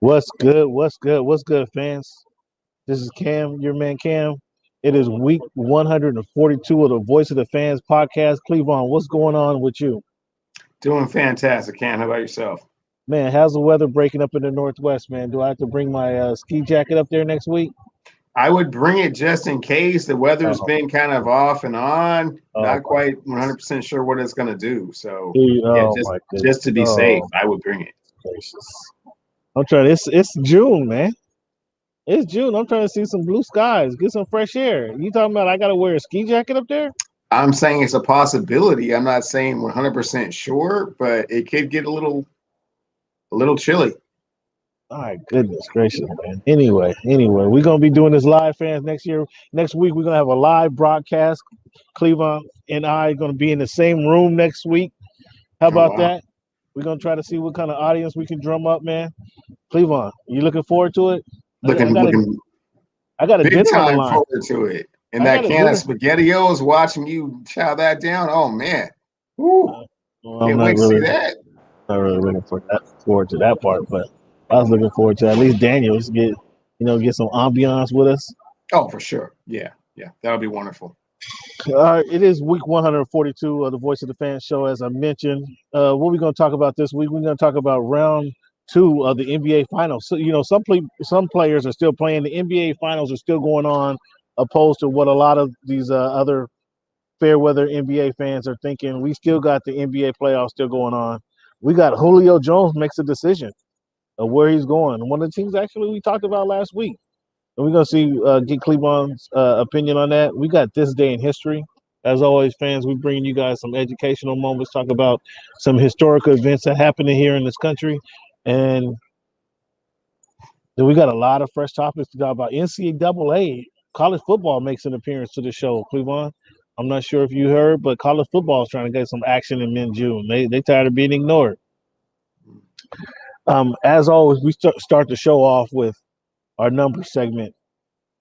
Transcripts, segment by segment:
What's good? What's good? What's good, fans? This is Cam, your man Cam. It is week 142 of the Voice of the Fans podcast. Cleavon, what's going on with you? Doing fantastic, Cam. How about yourself? Man, how's the weather breaking up in the Northwest, man? Do I have to bring my ski jacket up there next week? I would bring it just in case. The weather's Oh, been kind of off and on. oh Not my quite goodness. 100% sure what it's going to do. So, yeah, Oh just my just goodness. to be safe, Oh, I would bring it. gracious. I'm trying. It's June, man. It's June. I'm trying to see some blue skies, get some fresh air. You talking about I got to wear a ski jacket up there? I'm saying it's a possibility. I'm not saying 100% sure, but it could get a little chilly. All right, goodness gracious, man. Anyway, we're gonna be doing this live, fans. Next year, next week, we're gonna have a live broadcast. Cleveland and I are gonna be in the same room next week. How Oh, about wow. that? We're gonna try to see what kind of audience we can drum up, man. Cleveland, you looking forward to it? I Looking got a looking I got a big dinner on the time line. forward to it. And I that got a can of dinner. SpaghettiOs, watching you chow that down. Oh, man. Woo. Well, I'm Can't not wait to see really that. not really looking forward to that part, but I was looking forward to at least Daniels get some ambiance with us. Oh, for sure. Yeah. Yeah. That would be wonderful. It is week 142 of the Voice of the Fan show. As I mentioned, what we're going to talk about this week, we're going to talk about round two of the NBA Finals. So, some players are still playing. The NBA Finals are still going on, opposed to what a lot of these other fair weather NBA fans are thinking. We still got the NBA playoffs still going on. We got Julio Jones makes a decision of where he's going. One of the teams actually we talked about last week. And we're gonna see get Cleveland's opinion on that. We got this day in history. As always, fans, we bring you guys some educational moments, talk about some historical events that happening here in this country, and then we got a lot of fresh topics to talk about. NCAA college football makes an appearance to the show. Cleveland, I'm not sure if you heard, but college football is trying to get some action in mid-June. They tired of being ignored. As always, we start the show off with our number segment,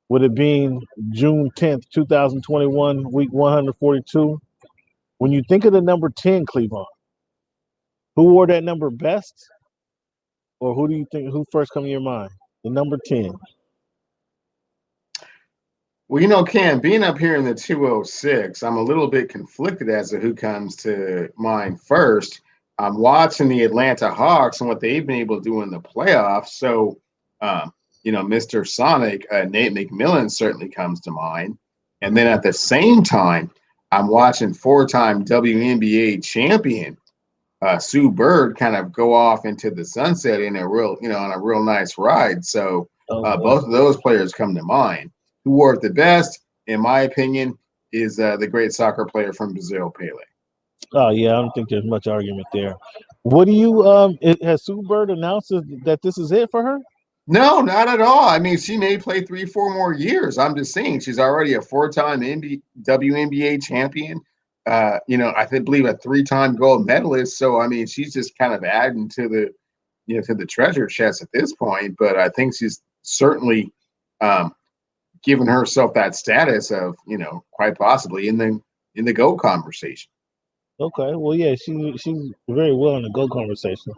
with it being June 10th, 2021, week 142. When you think of the number 10, Cleveland, who wore that number best? Or who do you think, who first come to your mind? The number 10. Well, Cam, being up here in the 206, I'm a little bit conflicted as to who comes to mind first. I'm watching the Atlanta Hawks and what they've been able to do in the playoffs. So, Mr. Sonic, Nate McMillan certainly comes to mind. And then at the same time, I'm watching four-time WNBA champion Sue Bird kind of go off into the sunset in a real, on a real nice ride. So Oh, boy. both of those players come to mind. Who wore it the best, in my opinion, is the great soccer player from Brazil, Pele. Oh, yeah, I don't think there's much argument there. What do you, has Sue Bird announced that this is it for her? No, not at all. I mean, she may play 3-4 more years. I'm just saying she's already a four-time WNBA champion. Believe a three-time gold medalist. So, I mean, she's just kind of adding to the treasure chest at this point. But I think she's certainly given herself that status of, quite possibly in the GOAT conversation. Okay, well, yeah, she's very well in the GO conversation.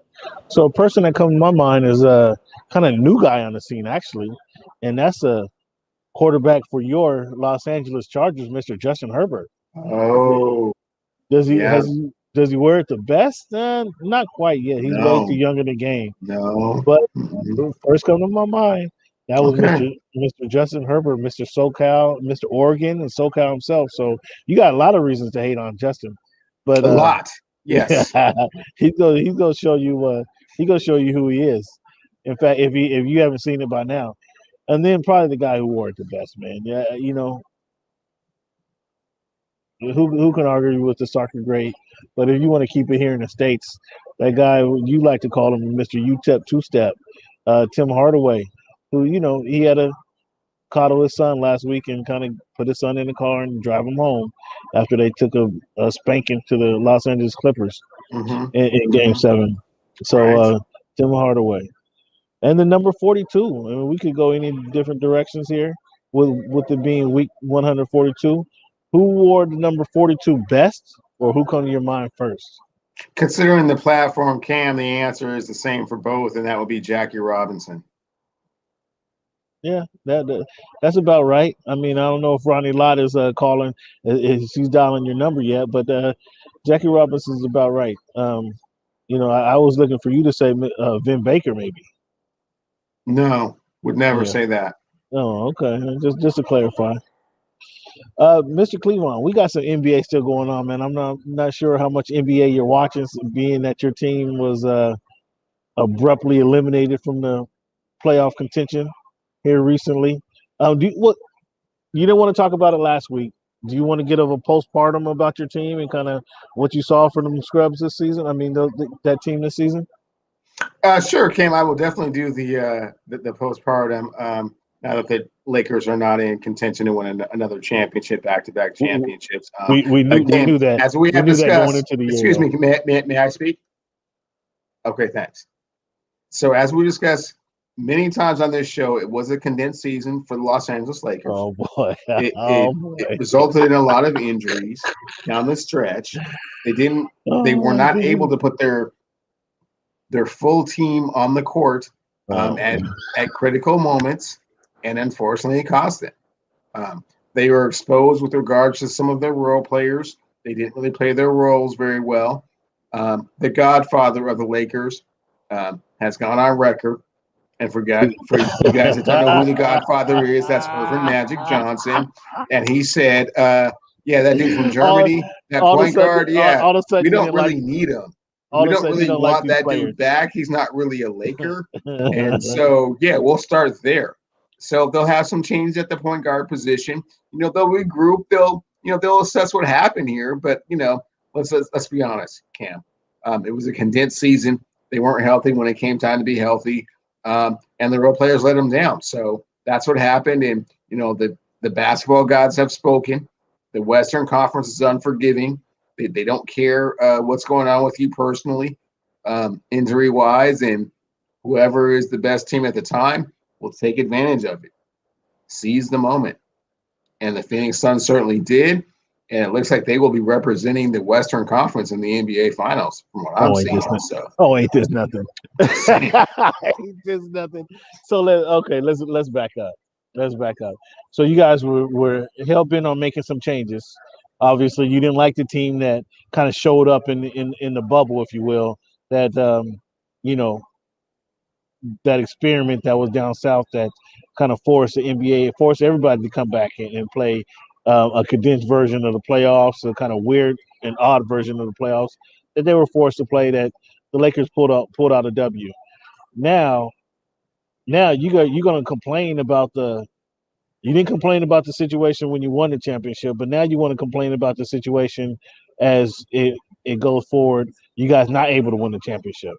So a person that comes to my mind is a kind of new guy on the scene, actually, and that's a quarterback for your Los Angeles Chargers, Mr. Justin Herbert. Oh, Does he yeah. has he does he wear it the best? Not quite yet. He's way too No, young in the game. no. But Mm-mm. who first come to my mind, that was Okay. Mr. Justin Herbert, Mr. SoCal, Mr. Oregon, and SoCal himself. So you got a lot of reasons to hate on Justin, but A lot. Yes. yeah, he's gonna show you who he is. In fact, if you haven't seen it by now, and then probably the guy who wore it the best, man. Yeah, who can argue with the soccer great? But if you want to keep it here in the States, that guy you like to call him Mr. UTEP two step, Tim Hardaway, who he had to coddle his son last week and kind of put his son in the car and drive him home after they took a spanking to the Los Angeles Clippers Mm-hmm. in Game Mm-hmm. 7. So Right. Tim Hardaway. And the number 42. I mean, we could go any different directions here with it being week 142. Who wore the number 42 best, or who come to your mind first? Considering the platform, Cam, the answer is the same for both, and that would be Jackie Robinson. Yeah, that's about right. I mean, I don't know if Ronnie Lott is calling, is she's dialing your number yet, but Jackie Robinson is about right. I was looking for you to say Vin Baker, maybe. No, would never Yeah. say that. Oh, okay. Just to clarify. Mr. Cleveland, we got some NBA still going on, man. I'm not sure how much NBA you're watching, being that your team was abruptly eliminated from the playoff contention here recently. You didn't want to talk about it last week. Do you want to get of a postpartum about your team and kind of what you saw from them scrubs this season? I mean, that team this season. Sure, Cam. I will definitely do the postpartum. Now that the Lakers are not in contention to win another championship, back-to-back championships. We knew that. As we have knew that going discussed. into the year. Excuse me, may I speak? Okay, thanks. So as we discussed many times on this show, it was a condensed season for the Los Angeles Lakers. Oh boy! It resulted in a lot of injuries down the stretch. They were not able to put their full team on the court at critical moments, and unfortunately, it cost them. They were exposed with regards to some of their role players. They didn't really play their roles very well. The godfather of the Lakers has gone on record, and for you guys that don't know who the godfather is, that's Irvin Magic Johnson. And he said, yeah, that dude from Germany, that point guard, yeah, all of a sudden we don't really need him. We don't really want that dude back. He's not really a Laker. And so, yeah, we'll start there. So they'll have some changes at the point guard position. They'll regroup. They'll assess what happened here. But let's be honest, Cam. It was a condensed season. They weren't healthy when it came time to be healthy, and the role players let them down. So that's what happened. And the basketball gods have spoken. The Western Conference is unforgiving. They don't care what's going on with you personally, injury wise, and whoever is the best team at the time will take advantage of it. Seize the moment. And the Phoenix Suns certainly did. And it looks like they will be representing the Western Conference in the NBA Finals, from what I'm seeing. Ain't this nothing? Ain't this nothing? So let's back up. Let's back up. So you guys were hell-bent on making some changes. Obviously, you didn't like the team that kind of showed up in the bubble, if you will. That that experiment that was down south that kind of forced the NBA, forced everybody to come back and play a condensed version of the playoffs, a kind of weird and odd version of the playoffs that they were forced to play. That the Lakers pulled out a W. Now you're gonna complain about you didn't complain about the situation when you won the championship, but now you want to complain about the situation as it goes forward. You guys not able to win the championship.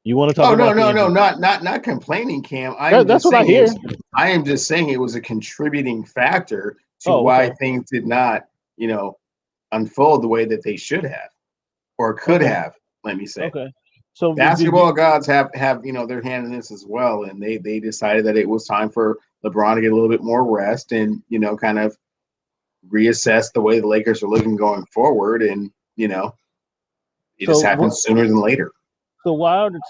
You want to talk about? No, not complaining, Cam. That's what I hear. I am just saying it was a contributing factor to why things did not, unfold the way that they should have or could have. Let me say. Okay. So basketball gods have their hand in this as well, and they decided that it was time for LeBron to get a little bit more rest and kind of reassess the way the Lakers are looking going forward, and it just happens sooner than later. So why are the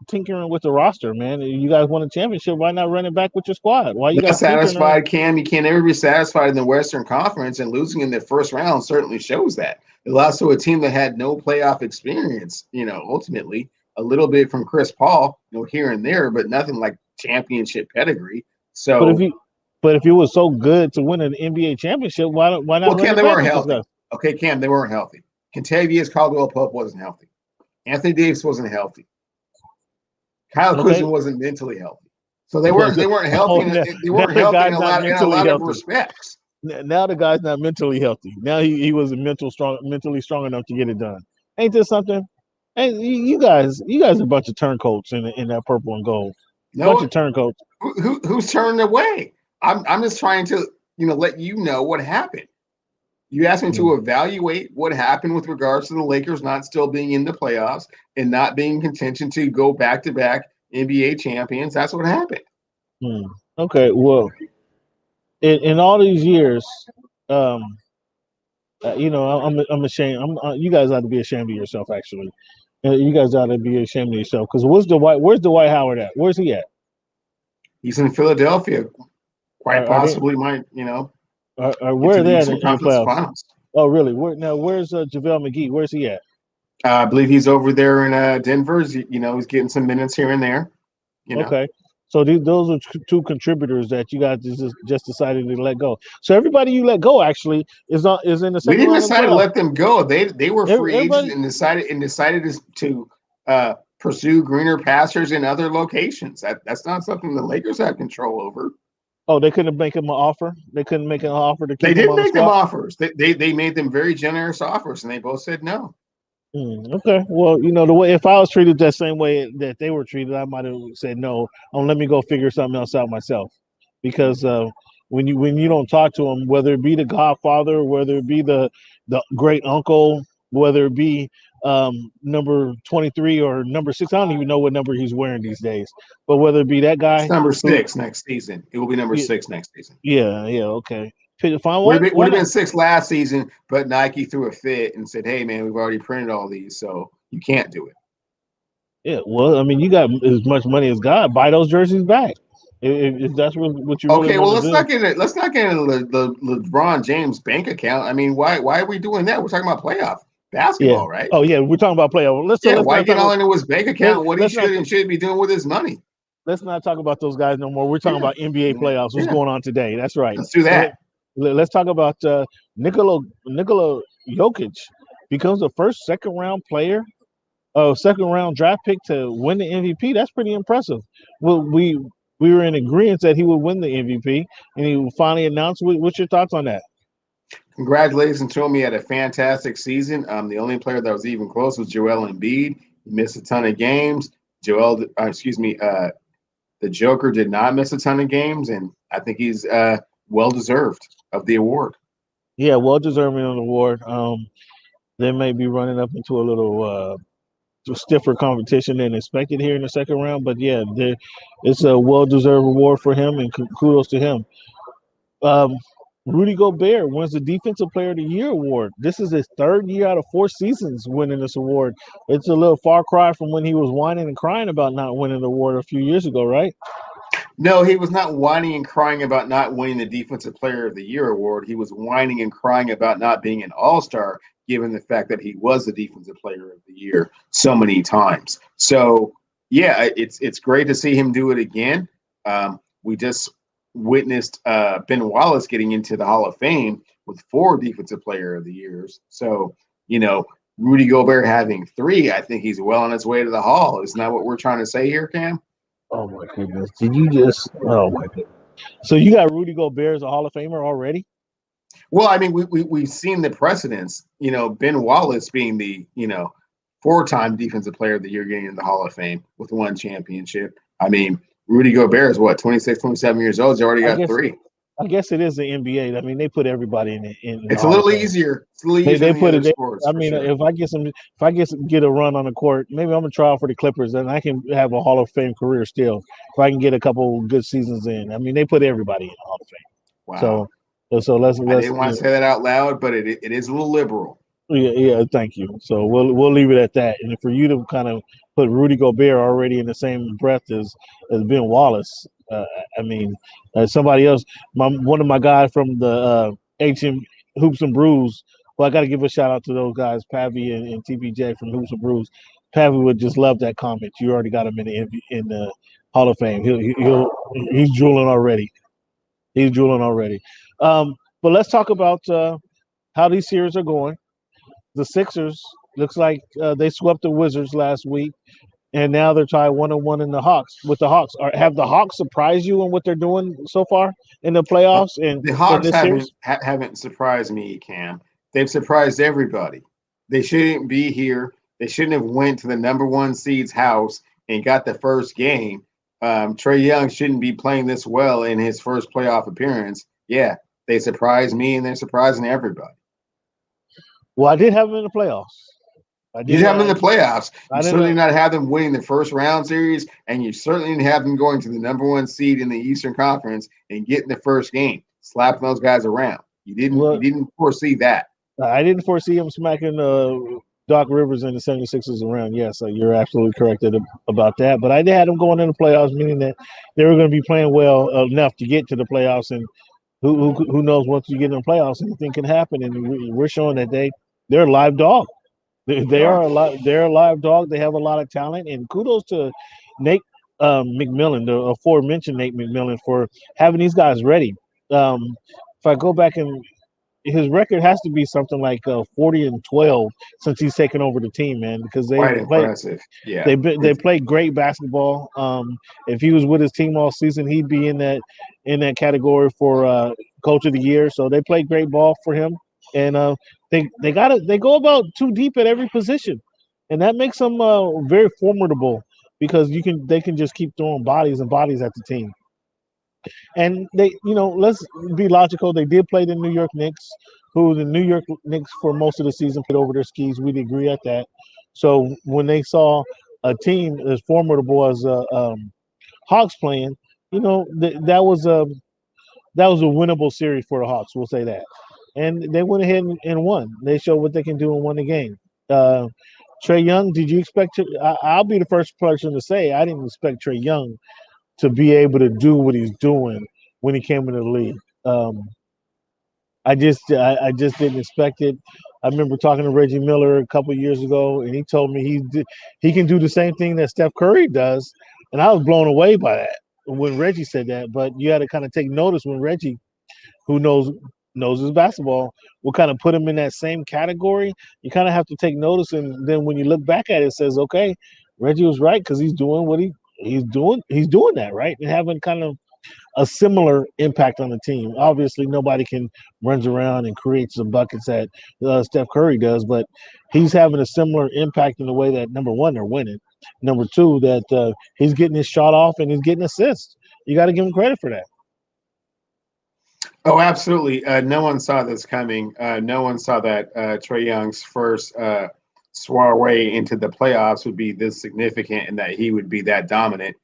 tinkering with the roster, man? You guys won a championship. Why not run it back with your squad? Why you not guys satisfied, Cam? You can't ever be satisfied in the Western Conference, and losing in the first round certainly shows that. It lost to a team that had no playoff experience. Ultimately, a little bit from Chris Paul, here and there, but nothing like championship pedigree. So, but if you were so good to win an NBA championship, why not? Well, Cam, they weren't healthy. Okay, Cam, they weren't healthy. Kentavious Caldwell-Pope wasn't healthy. Anthony Davis wasn't healthy. Kyle Kuzma wasn't mentally healthy. So they weren't healthy. They weren't healthy in a lot of respects. Now the guy's not mentally healthy. Now he was mentally strong enough to get it done. Ain't this something? And you guys are a bunch of turncoats in that purple and gold. Bunch of turncoats. Who's turned away? I'm just trying to let you know what happened. You asked me to evaluate what happened with regards to the Lakers not still being in the playoffs and not being in contention to go back-to-back NBA champions. That's what happened. Okay, well, in all these years, I'm ashamed. You guys ought to be ashamed of yourself, actually. You guys ought to be ashamed of yourself. Because where's Dwight Howard at? Where's he at? He's in Philadelphia. Quite Are they? possibly might, get Where to are the they at Eastern in the Conference playoffs? Finals. Oh, really? Where's JaVale McGee? Where's he at? I believe he's over there in Denver. He's getting some minutes here and there. Okay. So those are two contributors that you guys just decided to let go. So everybody you let go actually is in the We second didn't round of the decide to playoffs. let them go. They were free agents Everybody. and decided to pursue greener pastures in other locations. That's not something the Lakers have control over. Oh, they couldn't make him an offer. They couldn't make an offer to They keep him did on the make them squad. offers. They made them very generous offers, and they both said no. Okay. Well, the way if I was treated that same way that they were treated, I might have said no. Let me go figure something else out myself, because when you don't talk to them, whether it be the Godfather, whether it be the great uncle, whether it be number 23 or number 6, I don't even know what number he's wearing these days, but whether it be that It's guy number who, 6 next season. It will be number yeah, 6 next season. yeah, okay. Fine. Would have Why been not? 6 last season, but Nike threw a fit and said, "Hey, man, we've already printed all these, so you can't do it." Yeah, well, I mean, you got as much money as God. Buy those jerseys back if that's what you really Okay, well, want to do. let's not get into the LeBron James bank account. I mean, why are we doing that? We're talking about playoff Yeah. basketball, right? Oh yeah, we're talking about playoff. Yeah, Let's why not get talk all about into his bank let, account? What he let's not should and shouldn't be doing with his money? let's not talk about those guys no more. We're talking Yeah, about NBA yeah, playoffs. What's yeah. going on today? That's right. Let's do And that. let's talk about Nikola Jokic becomes the first second round draft pick to win the MVP. That's pretty impressive. Well, we were in agreement that he would win the MVP, and he finally announced. What's your thoughts on that? Congratulations to him. He had a fantastic season. The only player that was even close was Joel Embiid. He missed a ton of games. The Joker did not miss a ton of games, and I think he's well deserved of the award. Yeah, well deserving of the award. They may be running up into a little stiffer competition than expected here in the second round, but yeah, it's a well deserved award for him, and kudos to him. Um, Rudy Gobert wins the Defensive Player of the Year award. This is his third year out of 4 seasons winning this award. It's a little far cry from when he was whining and crying about not winning the award a few years ago, right? No, he was not whining and crying about not winning the Defensive Player of the Year award. He was whining and crying about not being an All Star, given the fact that he was the Defensive Player of the Year so many times. So, yeah, it's great to see him do it again. We just witnessed Ben Wallace getting into the Hall of Fame with 4 Defensive Player of the Years. So, Rudy Gobert having 3, I think he's well on his way to the Hall. Isn't that what we're trying to say here, Cam? Oh my goodness! Did you just? Oh my goodness! So you got Rudy Gobert as a Hall of Famer already? Well, I mean, we've seen the precedents. Ben Wallace being the 4-time Defensive Player of the Year, getting in the Hall of Fame with 1 championship. I mean, Rudy Gobert is what 26, 27 years old. He's already I got guess 3. I guess it is the NBA. I mean, they put everybody in the It's a Hall of little Fame. easier. It's a little easier They than the put other it. sports I for mean, sure. if I get a run on the court, maybe I'm gonna try out for the Clippers, and I can have a Hall of Fame career still. If I can get a couple good seasons in, I mean, they put everybody in the Hall of Fame. Wow. So I let's didn't want to say that out loud, but it is a little liberal. yeah, thank you. So we'll leave it at that. And for you to kind of put Rudy Gobert already in the same breath as Ben Wallace, I mean, somebody else, one of my guys from the HM Hoops and Brews. Well, I got to give a shout out to those guys, Pavi and TPJ from Hoops and Brews. Pavi would just love that comment. You already got him in the Hall of Fame. He's drooling already. He's drooling already. But let's talk about how these series are going. The Sixers looks like they swept the Wizards last week, and now they're tied 1-1 in the Hawks with the Hawks. Have the Hawks surprised you in what they're doing so far in the Uh, playoffs and the in Hawks this series? haven't surprised me, Cam. They've surprised everybody. They shouldn't be here. They shouldn't have went to the number 1 seed's house and got the first game. Trae Young shouldn't be playing this well in his first playoff appearance. Yeah, they surprised me, and they're surprising everybody. Well, I did have them in the playoffs. I You did. didn't have them in the playoffs. You I didn't. certainly not have them winning the first round series, and you certainly didn't have them going to the number 1 seed in the Eastern Conference and getting the first game, slapping those guys around. You Well, didn't foresee that. I didn't foresee him smacking Doc Rivers and the 76ers around. Yes, you're absolutely correct about that. But I had them going in the playoffs, meaning that they were going to be playing well enough to get to the playoffs. And who knows, once you get in the playoffs, anything can happen. And we're showing that they're a live dog. They They are. are a lot. They're a live dog. They have a lot of talent. And kudos to Nate McMillan, the aforementioned Nate McMillan, for having these guys ready. If I go back and his record has to be something like 40-12 since he's taken over the team, man. Because Quite impressive. Yeah. they play great basketball. If he was with his team all season, he'd be in that category for coach of the year. So they play great ball for him, and they go about too deep at every position, and that makes them very formidable because they can just keep throwing bodies and bodies at the team. And let's be logical. They did play the New York Knicks, who the New York Knicks for most of the season played over their skis. We'd agree at that. So when they saw a team as formidable as Hawks playing, that was a winnable series for the Hawks. We'll say that. And they went ahead and won. They showed what they can do and won the game. Uh, Trey Young, did you expect to? I'll be the first person to say I didn't expect Trey Young to be able to do what he's doing when he came into the league. I just didn't expect it. I remember talking to Reggie Miller a couple of years ago, and he told me he can do the same thing that Steph Curry does, and I was blown away by that when Reggie said that. But you had to kind of take notice when Reggie, who knows his basketball, will kind of put him in that same category. You kind of have to take notice, and then when you look back at it, it says, okay, Reggie was right because he's doing what he's doing. He's doing that right and having kind of a similar impact on the team. Obviously, nobody can runs around and creates the buckets that Steph Curry does, but he's having a similar impact in the way that number one, they're winning. Number two, that he's getting his shot off and he's getting assists. You got to give him credit for that. Oh, absolutely. No one saw this coming. No one saw that Trey Young's first soiree into the playoffs would be this significant and that he would be that dominant.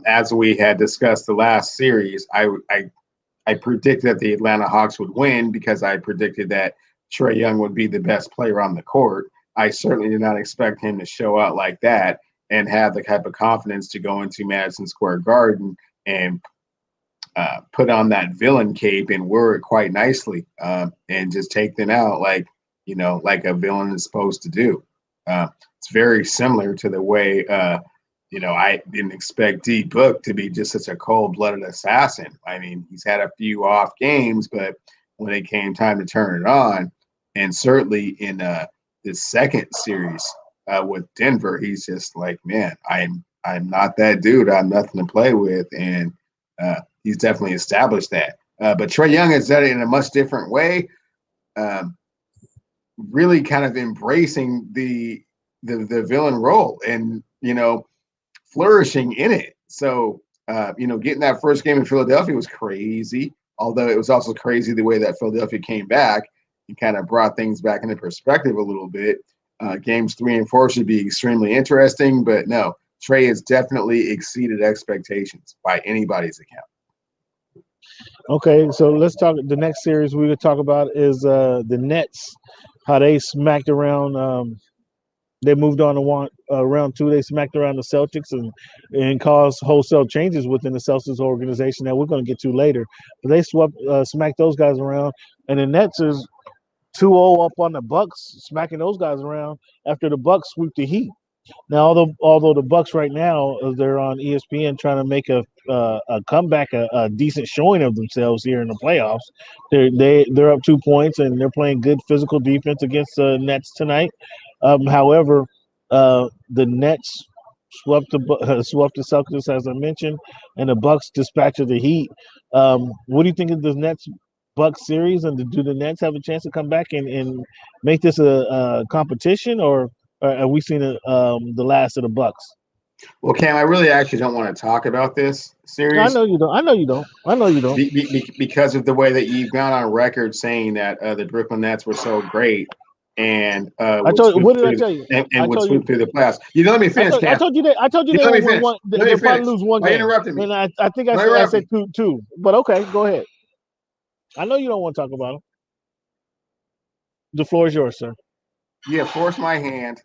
As we had discussed the last series, I predicted that the Atlanta Hawks would win because I predicted that Trey Young would be the best player on the court. I certainly did not expect him to show out like that and have the type of confidence to go into Madison Square Garden and put on that villain cape and wear it quite nicely and just take them out like a villain is supposed to do. It's very similar to the way I didn't expect D Book to be just such a cold-blooded assassin. I mean, he's had a few off games, but when it came time to turn it on, and certainly in this second series with Denver, he's just like, man, I'm not that dude. I'm nothing to play with, and he's definitely established that. But Trey Young has done it in a much different way, really kind of embracing the villain role and, flourishing in it. So, getting that first game in Philadelphia was crazy, although it was also crazy the way that Philadelphia came back and kind of brought things back into perspective a little bit. Games 3 and 4 should be extremely interesting, but no, Trey has definitely exceeded expectations by anybody's account. Okay, so let's talk. The next series we would talk about is the Nets, how they smacked around. They moved on to round two. They smacked around the Celtics and caused wholesale changes within the Celtics organization that we're going to get to later. But they smacked those guys around, and the Nets is 2-0 up on the Bucks, smacking those guys around after the Bucks sweep the Heat. Now, although the Bucks right now they're on ESPN trying to make a comeback, a decent showing of themselves here in the playoffs. They're up 2 points and they're playing good physical defense against the Nets tonight. However, the Nets swept the Celtics as I mentioned, and the Bucks dispatched the Heat. What do you think of the Nets Bucks series, and do the Nets have a chance to come back and make this a competition, or have we seen the last of the Bucks? Well, Cam, I really actually don't want to talk about this I series know you don't. I know you don't. I know you don't. because of the way that you've gone on record saying that the Brooklyn Nets were so great and I would told you. swoop What did I through tell you? and I would told you. swoop through the playoffs. You let me finish, Cam. I told you You they let me won't win finish. one. Let They'll me probably finish. lose one Why you game. interrupting me? And I think Why I interrupt said me? two. But okay, go ahead. I know you don't want to talk about them. The floor is yours, sir. You have forced my hand.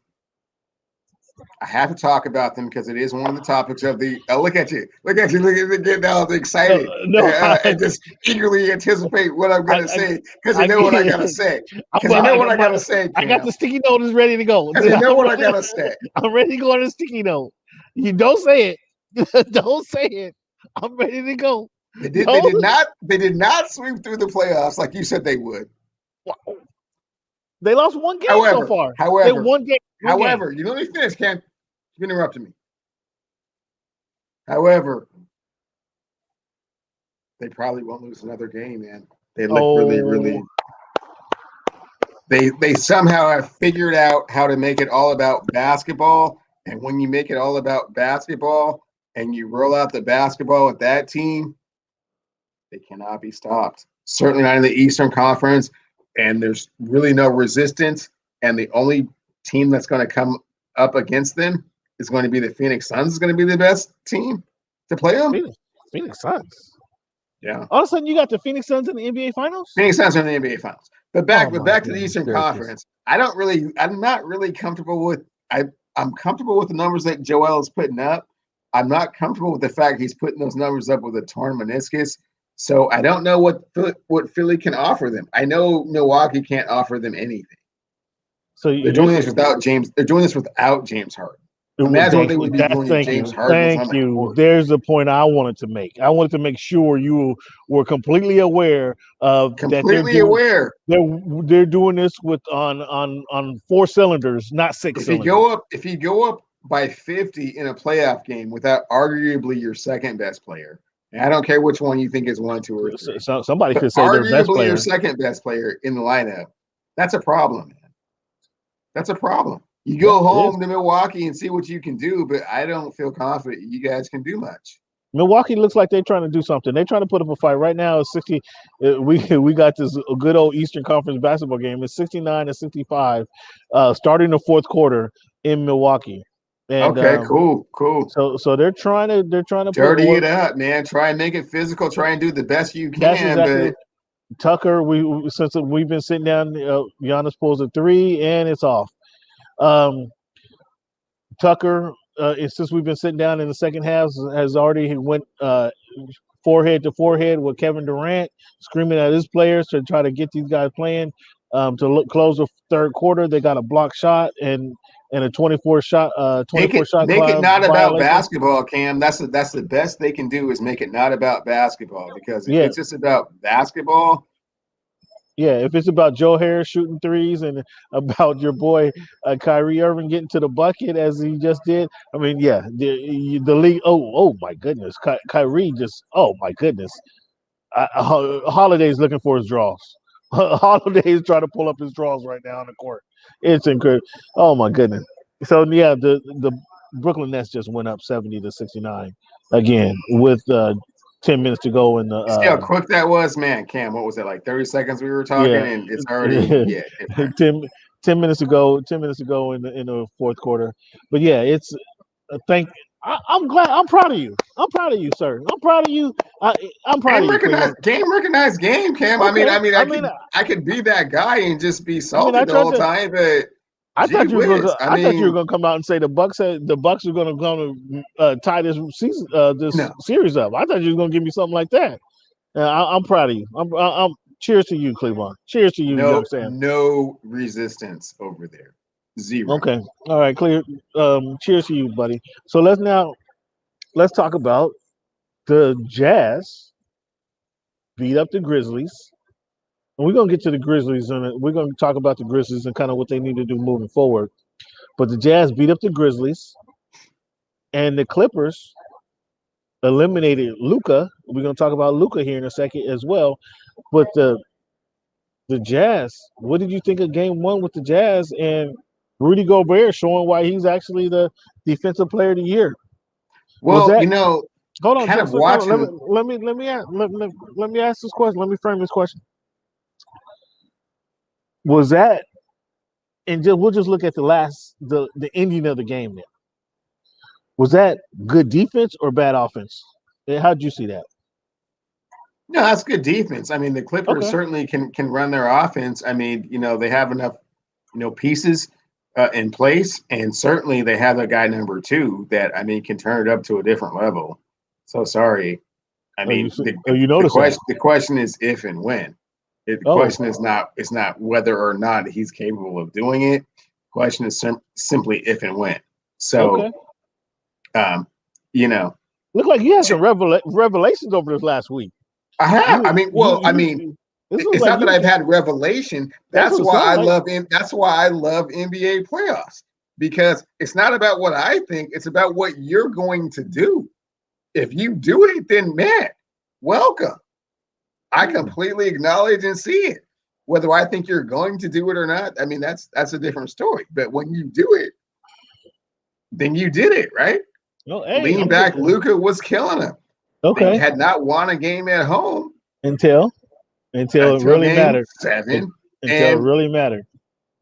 I have to talk about them because it is one of the topics of the. Look at you! Look at you! Look at getting all excited No, and just eagerly anticipate what I'm going to say because you I know what I got get to say. I'm, Because you know what I got to I'm, say, I got Cam. the sticky note is ready to go. Because you know what I got to say. I'm ready to go on the sticky note. You don't say it. Don't say it. I'm ready to go. They Don't. did not sweep through the playoffs like you said they would. They lost one game so However, far. They however, one game. however, you let me finish, Cam. You interrupted me. However, they probably won't lose another game, man. They look really, really. They somehow have figured out how to make it all about basketball. And when you make it all about basketball and you roll out the basketball with that team, they cannot be stopped. Certainly not in the Eastern Conference. And there's really no resistance. And the only team that's going to come up against them is going to be the Phoenix Suns. Is going to be the best team to play them. Phoenix Suns. Yeah. All of a sudden, you got the Phoenix Suns in the NBA Finals. Phoenix Suns are in the NBA Finals. But back to the Eastern gracious. Conference. I'm not really comfortable with. I'm comfortable with the numbers that Joel is putting up. I'm not comfortable with the fact he's putting those numbers up with a torn meniscus. So I don't know what Philly can offer them. I know Milwaukee can't offer them anything. So they're doing this without James. They're doing this without James Harden. Imagine what they would be doing if James Harden was on the court. There's the point I wanted to make. I wanted to make sure you were completely aware of completely aware. They're doing this with on 4 cylinders, not 6 cylinders. If you go up by 50 in a playoff game without arguably your second best player, and I don't care which one you think is 1, 2, or 3. So somebody could say their best player, your second best player in the lineup. That's a problem, man. That's a problem. You go home to Milwaukee and see what you can do, but I don't feel confident you guys can do much. Milwaukee looks like they're trying to do something. They're trying to put up a fight right now. It's 60. We got this good old Eastern Conference basketball game. It's 69-65, starting the fourth quarter in Milwaukee. And, okay, cool. So they're trying to dirty it up, man. Try and make it physical. Try and do the best you can. That's exactly. Tucker, since we've been sitting down, Giannis pulls a 3 and it's off. Tucker, since we've been sitting down in the second half, has already went forehead to forehead with Kevin Durant, screaming at his players to try to get these guys playing. To close the third quarter, they got a block shot and a 24 shot. Make it not about basketball, Cam. That's the best they can do is make it not about basketball, because if it's just about basketball. Yeah, if it's about Joe Harris shooting threes and about your boy Kyrie Irving getting to the bucket as he just did, I mean, yeah, the league. Oh my goodness, Kyrie just. Oh my goodness, Holiday's looking for his draws. Holiday's trying to pull up his draws right now on the court. It's incredible. Oh my goodness. So yeah, the Brooklyn Nets just went up 70-69 again with 10 minutes to go in the. See how quick that was, man. Cam, what was it, like 30 seconds we were talking, and it's already 10 minutes ago. 10 minutes ago in the fourth quarter. But yeah, it's I'm glad. I'm proud of you. I'm proud of you, sir. I'm proud of you. I'm proud of you. Game recognized game, Cam. Okay. I could be that guy and just be salty the whole time, but. I thought you were going to come out and say the Bucks are going to tie this season, series up. I thought you were going to give me something like that. I'm proud of you. I'm cheers to you, Cleveland. Cheers to you, young Sam. No resistance over there. 0. Okay. All right, clear. Cheers to you, buddy. So let's talk about the Jazz beat up the Grizzlies. And we're going to get to the Grizzlies, and we're going to talk about the Grizzlies and kind of what they need to do moving forward. But the Jazz beat up the Grizzlies, and the Clippers eliminated Luka. We're going to talk about Luka here in a second as well. But the Jazz, what did you think of game 1 with the Jazz and Rudy Gobert showing why he's actually the defensive player of the year? Well, hold on. Kind of watching. Let me ask this question. Let me frame this question. Was that, and we'll just look at the ending of the game then. Was that good defense or bad offense? How'd you see that? No, that's good defense. I mean, the Clippers certainly can run their offense. I mean, they have enough pieces in place, and certainly they have a guy number 2 that can turn it up to a different level. So sorry. Oh, you The notice that? question is if and when. The question is not whether or not he's capable of doing it. The question is simply if and when. So, look like you had some revelations over this last week. I have. It's not that I've had revelation. That's why I love NBA playoffs, because it's not about what I think. It's about what you're going to do. If you do it, then man, welcome. I completely acknowledge and see it. Whether I think you're going to do it or not, that's a different story. But when you do it, then you did it, right? Oh, hey, Lean back, Luka was killing him. Okay. They had not won a game at home until it really mattered. 7. Until it really mattered.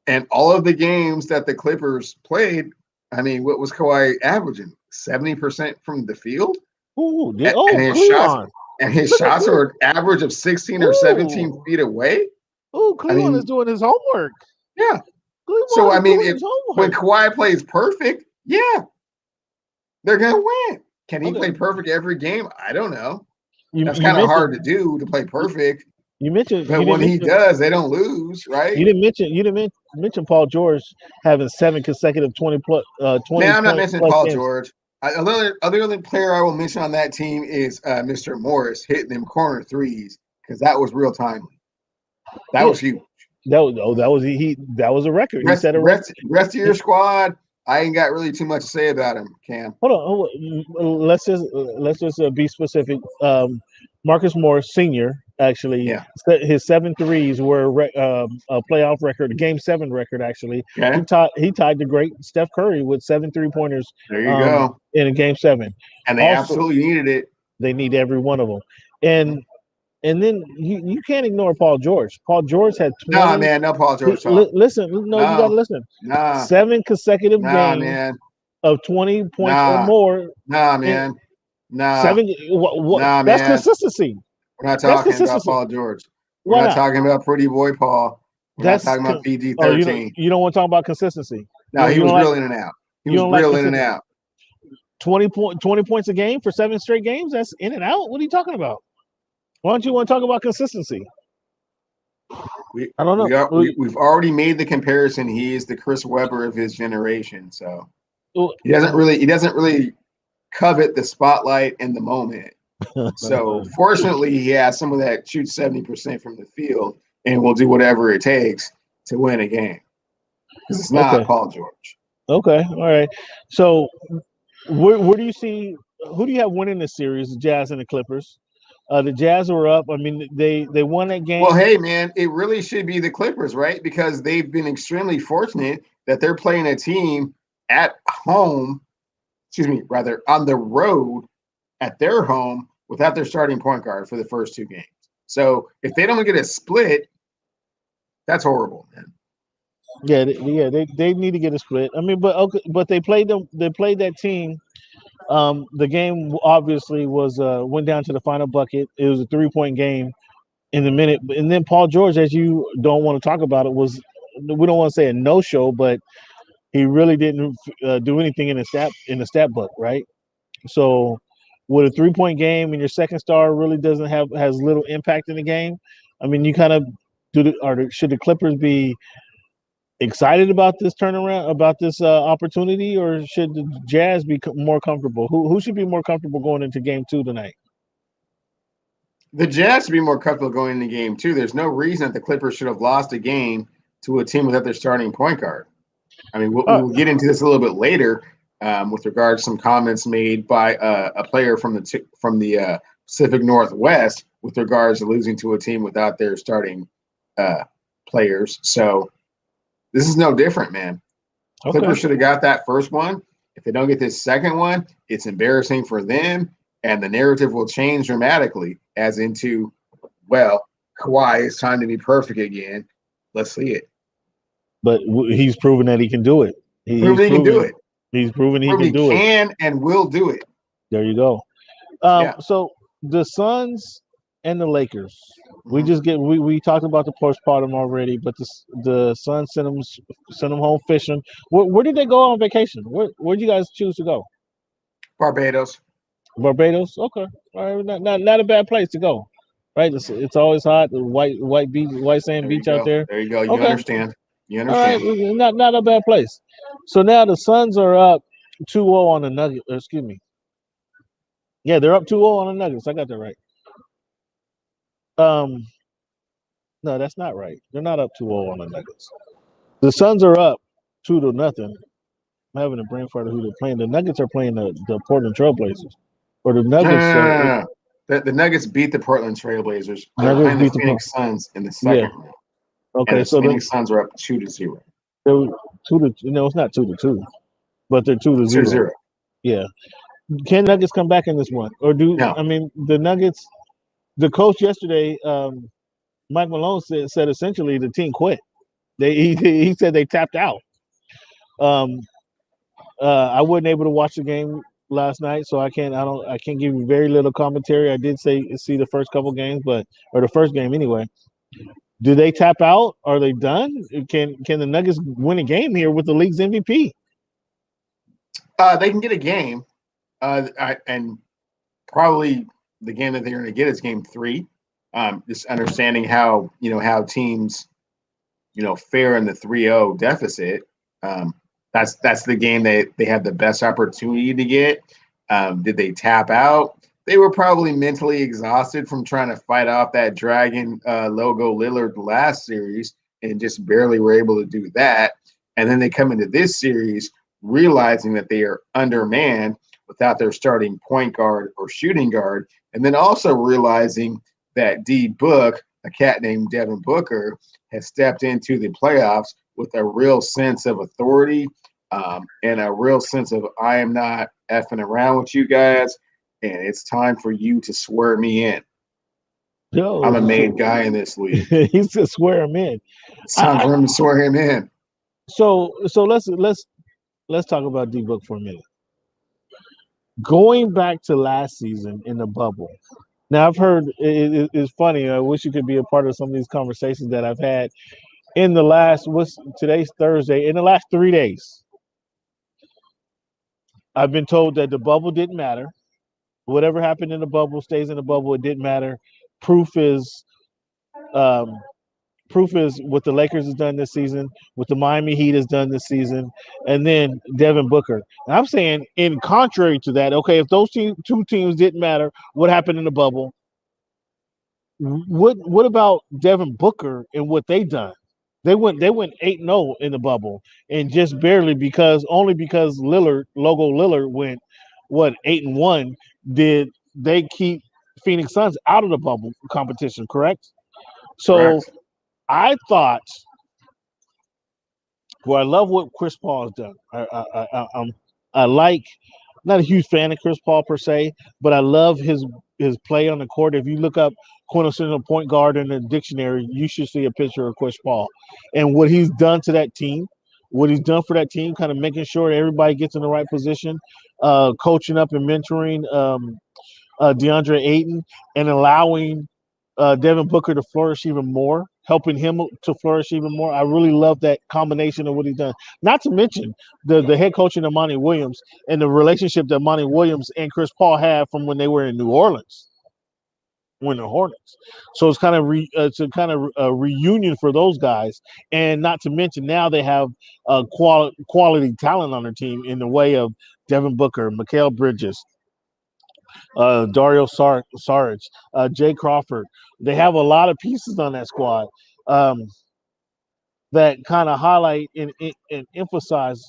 And all of the games that the Clippers played, what was Kawhi averaging? 70% from the field? Ooh, and his shots are an average of 16 or 17 feet away. Oh, Cleveland is doing his homework. Yeah. So, when Kawhi plays perfect, yeah, they're going to win. Can he play perfect every game? I don't know. That's kind of hard to do, to play perfect. But when he does, they don't lose, right? You didn't mention Paul George having 7 consecutive 20 plus. I'm not mentioning Paul George. Other player I will mention on that team is Mr. Morris hitting them corner threes, because that was real timely. That was huge. That was a record. He set a record. Rest of your squad, I ain't got really too much to say about him, Cam. Hold on. Let's just be specific. Marcus Morris Sr. actually, his 7 threes were a playoff record, a Game 7 record. Actually, he tied the great Steph Curry with 7 3-pointers. There you go. In a Game 7, and they absolutely needed it. They need every one of them, and then you can't ignore Paul George. Paul George had 20. Nah, man, no Paul George. Listen, you got to listen. 7 consecutive games man. of 20 points or more. Nah, man. 7. That's consistency. We're not talking about Paul George. We're not talking about Pretty Boy Paul. We're not talking about PG-13. You don't want to talk about consistency. No, he was real in and out. He was real in and out. 20 points a game for 7 straight games? That's in and out? What are you talking about? Why don't you want to talk about consistency? I don't know. We've already made the comparison. He is the Chris Webber of his generation. So he doesn't really covet the spotlight in the moment. So fortunately, he has someone that shoots 70% from the field and will do whatever it takes to win a game. Because it's not Paul George. Okay, all right. So where do you see, who do you have winning this series, the Jazz and the Clippers? The Jazz were up. They won that game. Well, hey, man, it really should be the Clippers, right? Because they've been extremely fortunate that they're playing a team at home, on the road at their home without their starting point guard for the first 2 games. So if they don't get a split, that's horrible, man. Yeah, they need to get a split. But they played them. They played that team. The game obviously went down to the final bucket. It was a 3-point game in the minute, and then Paul George, as you don't want to talk about it, we don't want to say a no-show, but he really didn't do anything in the stat book, right? So with a 3-point game and your second star really has little impact in the game, you kind of should the Clippers be excited about this turnaround, about this opportunity, or should the Jazz be more comfortable? Who should be more comfortable going into Game 2 tonight? The Jazz should be more comfortable going into Game 2. There's no reason that the Clippers should have lost a game to a team without their starting point guard. We'll get into this a little bit later with regards to some comments made by a player from the Pacific Northwest with regards to losing to a team without their starting players. So this is no different, man. Okay. Clippers should have got that first one. If they don't get this second one, it's embarrassing for them, and the narrative will change dramatically as into, well, Kawhi, it's time to be perfect again. Let's see it. But he's proven that he can do it. He's proven he can do it. He's proven he can do it. He can and will do it. There you go. So the Suns and the Lakers. We Mhm. just get we talked about the postpartum already, but the Suns sent them home fishing. Where did they go on vacation? Where did you guys choose to go? Barbados. Barbados. Okay, all right, not a bad place to go. Right, it's always hot. The white beach, white sand There you beach out go. there. There you go. You Okay, understand. You all right, understand. not a bad place. So now the Suns are up 2-0 on the Nuggets. Excuse me. Yeah, they're up 2-0 on the Nuggets. I got that right. Um, no, that's not right. They're not up 2-0 on the Nuggets. The Suns are up 2-0. I'm having a brain fart of who they're playing. The Nuggets are playing the Portland Trailblazers, or the No, no, Nuggets. no, no, no. The Nuggets beat the Portland Trailblazers. They're Nuggets playing the beat the. Phoenix Suns in the Yeah. second round, and Okay. the So Phoenix Suns are up 2-0. they're 2-. No, it's not 2-2, but they're 2-0. 2-0. Yeah. Can Nuggets come back in this one, or do No. I mean the Nuggets? The coach yesterday, Mike Malone said essentially the team quit. He said they tapped out. Um, I wasn't able to watch the game last night, so I can't give you very little commentary. I did see the first couple games, or the first game anyway. Do they tap out? Are they done? Can the Nuggets win a game here with the league's MVP? They can get a game, and probably the game that they're going to get is game 3. Just understanding how teams fare in the 3-0 deficit. Um, that's the game they had the best opportunity to get. Did they tap out? They were probably mentally exhausted from trying to fight off that Dragon logo Lillard last series and just barely were able to do that. And then they come into this series realizing that they are undermanned without their starting point guard or shooting guard. And then also realizing that D Book, a cat named Devin Booker, has stepped into the playoffs with a real sense of authority and a real sense of I am not effing around with you guys, and it's time for you to swear me in. No, I'm a main guy in this league. he's to swear him in. It's time I, for him to swear him in. so let's talk about D Book for a minute. Going back to last season in the bubble. Now I've heard it's funny. I wish you could be a part of some of these conversations that I've had in the last. What's today's Thursday? In the last 3 days, I've been told that the bubble didn't matter. Whatever happened in the bubble stays in the bubble. It didn't matter. Proof is um, proof is what the Lakers has done this season, what the Miami Heat has done this season, and then Devin Booker. And I'm saying, in contrary to that, okay, if those two teams didn't matter, what happened in the bubble? What about Devin Booker and what they done? They went 8-0 in the bubble, and just barely because Lillard went what 8-1. Did they keep Phoenix Suns out of the bubble competition? Correct. So Correct. I thought. Well, I love what Chris Paul has done. I like. Not a huge fan of Chris Paul per se, but I love his play on the court. If you look up quintessential point guard in the dictionary, you should see a picture of Chris Paul and what he's done to that team. What he's done for that team, kind of making sure that everybody gets in the right position, coaching up and mentoring DeAndre Ayton, and allowing Devin Booker to flourish even more, helping him to flourish even more. I really love that combination of what he's done. Not to mention the head coaching of Monty Williams and the relationship that Monty Williams and Chris Paul had from when they were in New Orleans, when the Hornets. So it's kind of a reunion for those guys, and not to mention now they have quality talent on their team in the way of Devin Booker, Mikal Bridges, Dario Saric, Jay Crawford. They have a lot of pieces on that squad that kind of highlight and emphasize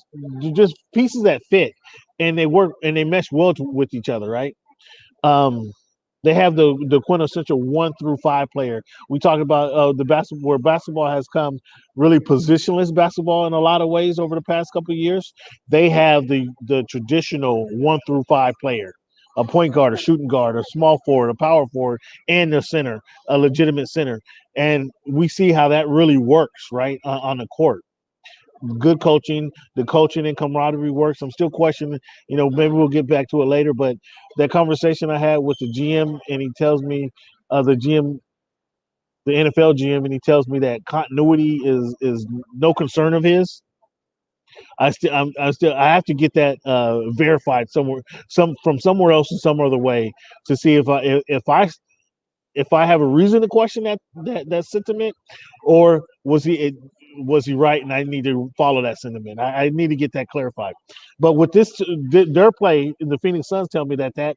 just pieces that fit, and they work and they mesh well with each other, right? Um, they have the quintessential 1 through 5 player. We talk about the basketball where basketball has come really positionless basketball in a lot of ways over the past couple of years. They have the traditional 1 through 5 player, a point guard, a shooting guard, a small forward, a power forward, and a center, a legitimate center. And we see how that really works, right, on the court. Good coaching, the coaching and camaraderie works. I'm still questioning, maybe we'll get back to it later, but that conversation I had with the GM, and he tells me the GM, the NFL GM, and he tells me that continuity is no concern of his. I have to get that verified somewhere, from somewhere else in some other way to see if I have a reason to question that sentiment, or was he right, and I need to follow that sentiment. I need to get that clarified. But with their play, the Phoenix Suns tell me that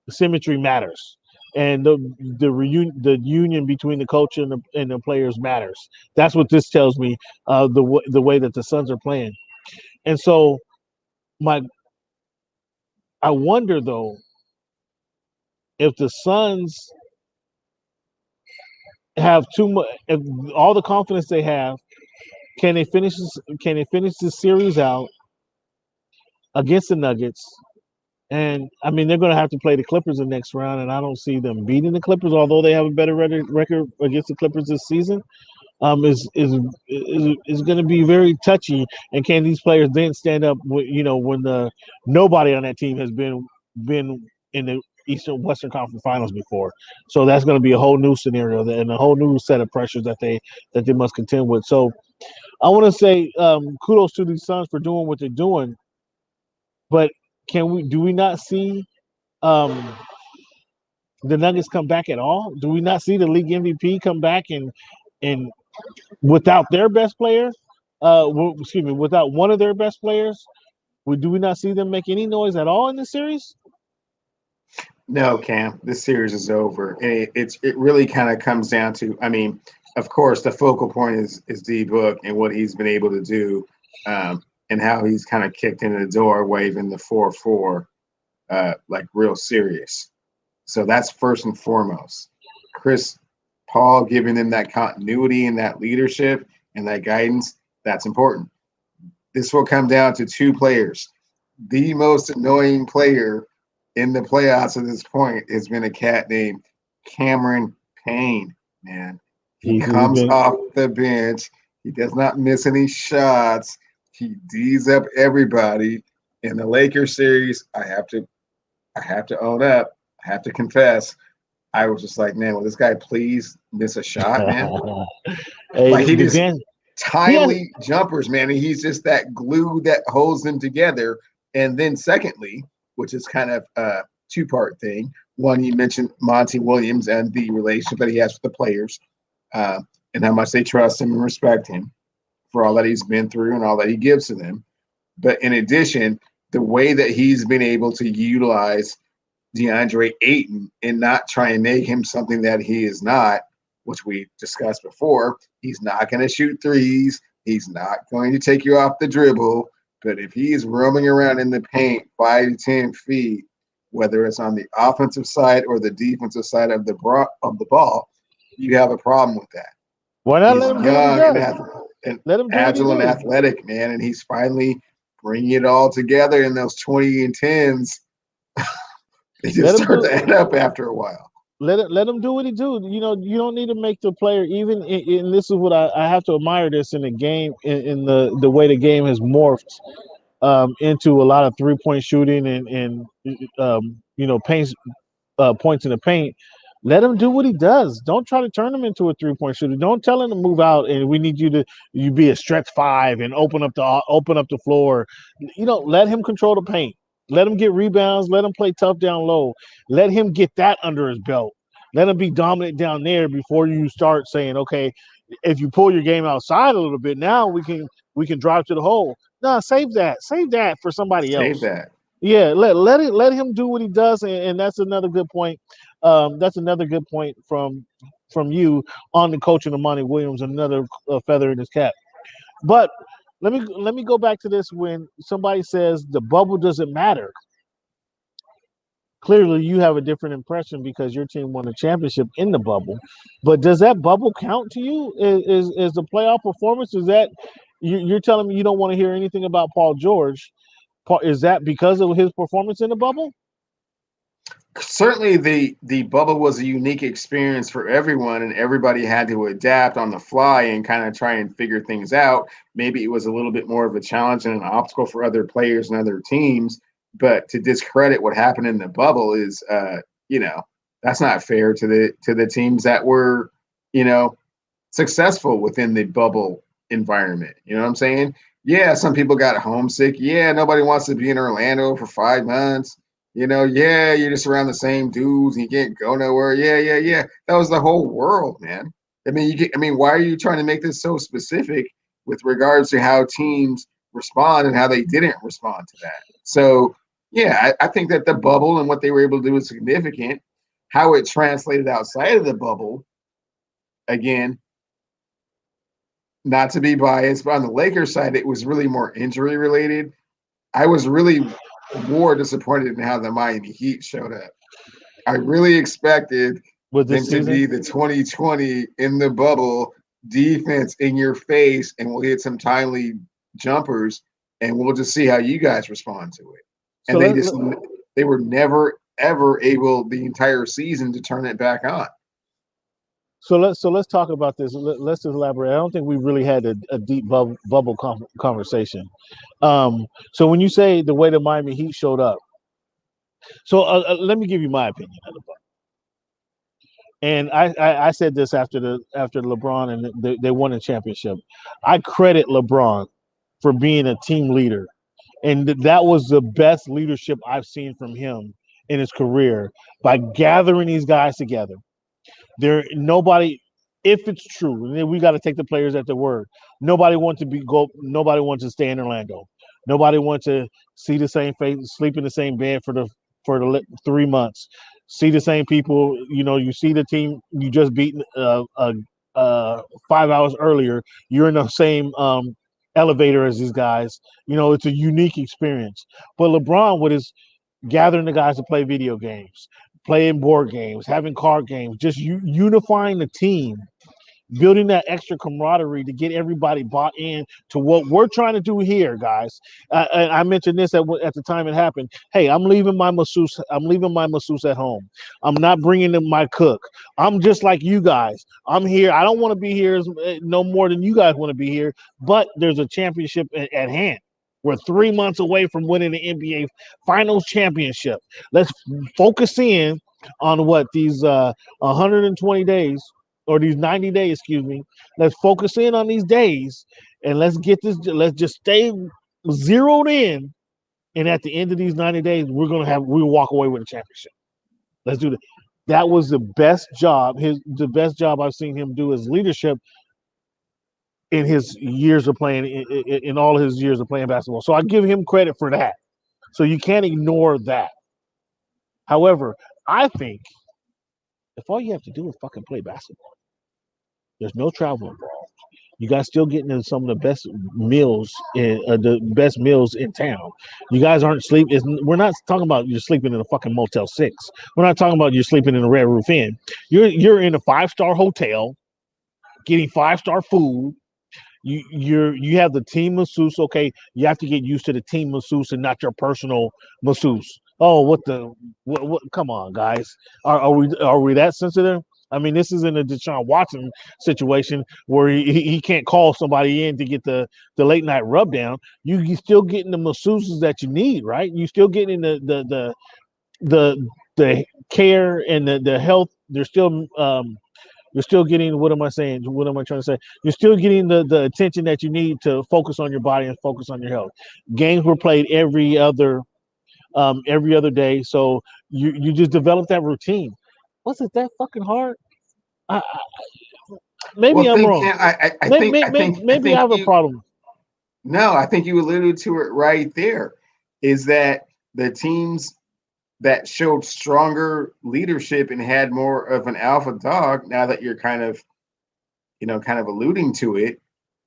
symmetry matters, and the union between the coach and the players matters. That's what this tells me. The way that the Suns are playing, and so my I wonder though if the Suns have too much, if all the confidence they have, can they finish this? Can they finish this series out against the Nuggets? And I mean, they're going to have to play the Clippers the next round, and I don't see them beating the Clippers, although they have a better record against the Clippers this season. Is going to be very touchy. And can these players then stand up? When the nobody on that team has been in the Western Conference Finals before, so that's going to be a whole new scenario and a whole new set of pressures that they must contend with. So I want to say kudos to these Suns for doing what they're doing, but do we not see um, the Nuggets come back at all? Do we not see the league MVP come back and without their best player, without one of their best players, do we not see them make any noise at all in this series? No, Cam, this series is over. And it really kind of comes down to, I mean, of course, the focal point is D Book and what he's been able to do, and how he's kind of kicked into the door, waving the 4-4, like real serious. So that's first and foremost. Chris Paul giving them that continuity and that leadership and that guidance, that's important. This will come down to two players. The most annoying player in the playoffs at this point has been a cat named Cameron Payne, man. He comes off the bench. He does not miss any shots. He D's up everybody. In the Lakers series, I have to own up. I have to confess. I was just like, man, will this guy please miss a shot, man? Like he just timely jumpers, man. And he's just that glue that holds them together. And then secondly, which is kind of a two-part thing. One, you mentioned Monty Williams and the relationship that he has with the players, and how much they trust him and respect him for all that he's been through and all that he gives to them. But in addition, the way that he's been able to utilize DeAndre Ayton and not try and make him something that he is not, which we discussed before. He's not going to shoot threes. He's not going to take you off the dribble. But if he's roaming around in the paint 5 to 10 feet, whether it's on the offensive side or the defensive side of the ball, you have a problem with that. Why not he's let him young and agile and athletic, man, and he's finally bringing it all together in those 20 and 10s. They just start to add up after a while. Let him do what he do. You don't need to make the player even. And this is what I have to admire this in the game, in the way the game has morphed into a lot of 3-point shooting and paints points in the paint. Let him do what he does. Don't try to turn him into a 3-point shooter. Don't tell him to move out and we need you be a stretch 5 and open up the floor. Let him control the paint. Let him get rebounds. Let him play tough down low. Let him get that under his belt. Let him be dominant down there before you start saying, okay, if you pull your game outside a little bit, now we can drive to the hole. No, save that. Save that for somebody else. Save that. Yeah, let him do what he does, and that's another good point. That's another good point from you on the coaching of Monty Williams, another feather in his cap. But let me go back to this. When somebody says the bubble doesn't matter, clearly you have a different impression because your team won a championship in the bubble. But does that bubble count to you? Is the playoff performance? Is that you're telling me you don't want to hear anything about Paul George? Is that because of his performance in the bubble? Certainly, the bubble was a unique experience for everyone, and everybody had to adapt on the fly and kind of try and figure things out. Maybe it was a little bit more of a challenge and an obstacle for other players and other teams. But to discredit what happened in the bubble is, That's not fair to the teams that were, you know, successful within the bubble environment. You know what I'm saying? Yeah, some people got homesick. Yeah, nobody wants to be in Orlando for 5 months. Yeah, you're just around the same dudes and you can't go nowhere. Yeah, yeah, yeah. That was the whole world, man. Why are you trying to make this so specific with regards to how teams respond and how they didn't respond to that? So, yeah, I think that the bubble and what they were able to do is significant. How it translated outside of the bubble, again, not to be biased, but on the Lakers side, it was really more injury related. I was really more disappointed in how the Miami Heat showed up. I really expected with them this to season. be the 2020 in the bubble defense in your face, and we'll hit some timely jumpers, and we'll just see how you guys respond to it. So And they were never ever able the entire season to turn it back on. let's talk about this. Let's just elaborate. I don't think we really had a deep bubble conversation. So when you say the way the Miami Heat showed up, so let me give you my opinion of the bubble. And I said this after LeBron and they won a championship. I credit LeBron for being a team leader, and that was the best leadership I've seen from him in his career by gathering these guys together. Nobody, if it's true, we got to take the players at their word. Nobody wants to Nobody wants to stay in Orlando. Nobody wants to see the same face, sleep in the same bed for the 3 months. See the same people. You see the team you just beat 5 hours earlier. You're in the same elevator as these guys. It's a unique experience. But LeBron, with his gathering the guys to play video games, playing board games, having card games, just unifying the team, building that extra camaraderie to get everybody bought in to what we're trying to do here, guys. And I mentioned this at the time it happened. Hey, I'm leaving my masseuse. I'm leaving my masseuse at home. I'm not bringing in my cook. I'm just like you guys. I'm here. I don't want to be here no more than you guys want to be here. But there's a championship at hand. We're 3 months away from winning the NBA Finals championship. Let's focus in on what these 120 days or these 90 days, excuse me. Let's focus in on these days and let's get this. Let's just stay zeroed in. And at the end of these 90 days, we'll walk away with a championship. Let's do that. That was the best job. The best job I've seen him do is leadership in his years of playing, in all his years of playing basketball. So I give him credit for that. So you can't ignore that. However, I think if all you have to do is fucking play basketball, there's no travel involved. You guys still getting some of the best meals in town. You guys aren't sleeping. We're not talking about you're sleeping in a fucking Motel 6. We're not talking about you're sleeping in a Red Roof Inn. You're in a 5-star hotel, getting 5-star food. You have the team masseuse. Okay, you have to get used to the team masseuse and not your personal masseuse. Oh, what? Come on, guys. Are we that sensitive? I mean, this isn't a Deshaun Watson situation where he can't call somebody in to get the late night rub down. You still getting the masseuses that you need, right? You still getting the care and the health. You're still getting, what am I saying? What am I trying to say? You're still getting the attention that you need to focus on your body and focus on your health. Games were played every other day, so you just develop that routine. Was it that fucking hard? Well, Maybe I'm think wrong. Cam, Maybe, I maybe I think have a you problem. no, I think you alluded to it right there. Is that the teams that showed stronger leadership and had more of an alpha dog? Now that you're kind of alluding to it,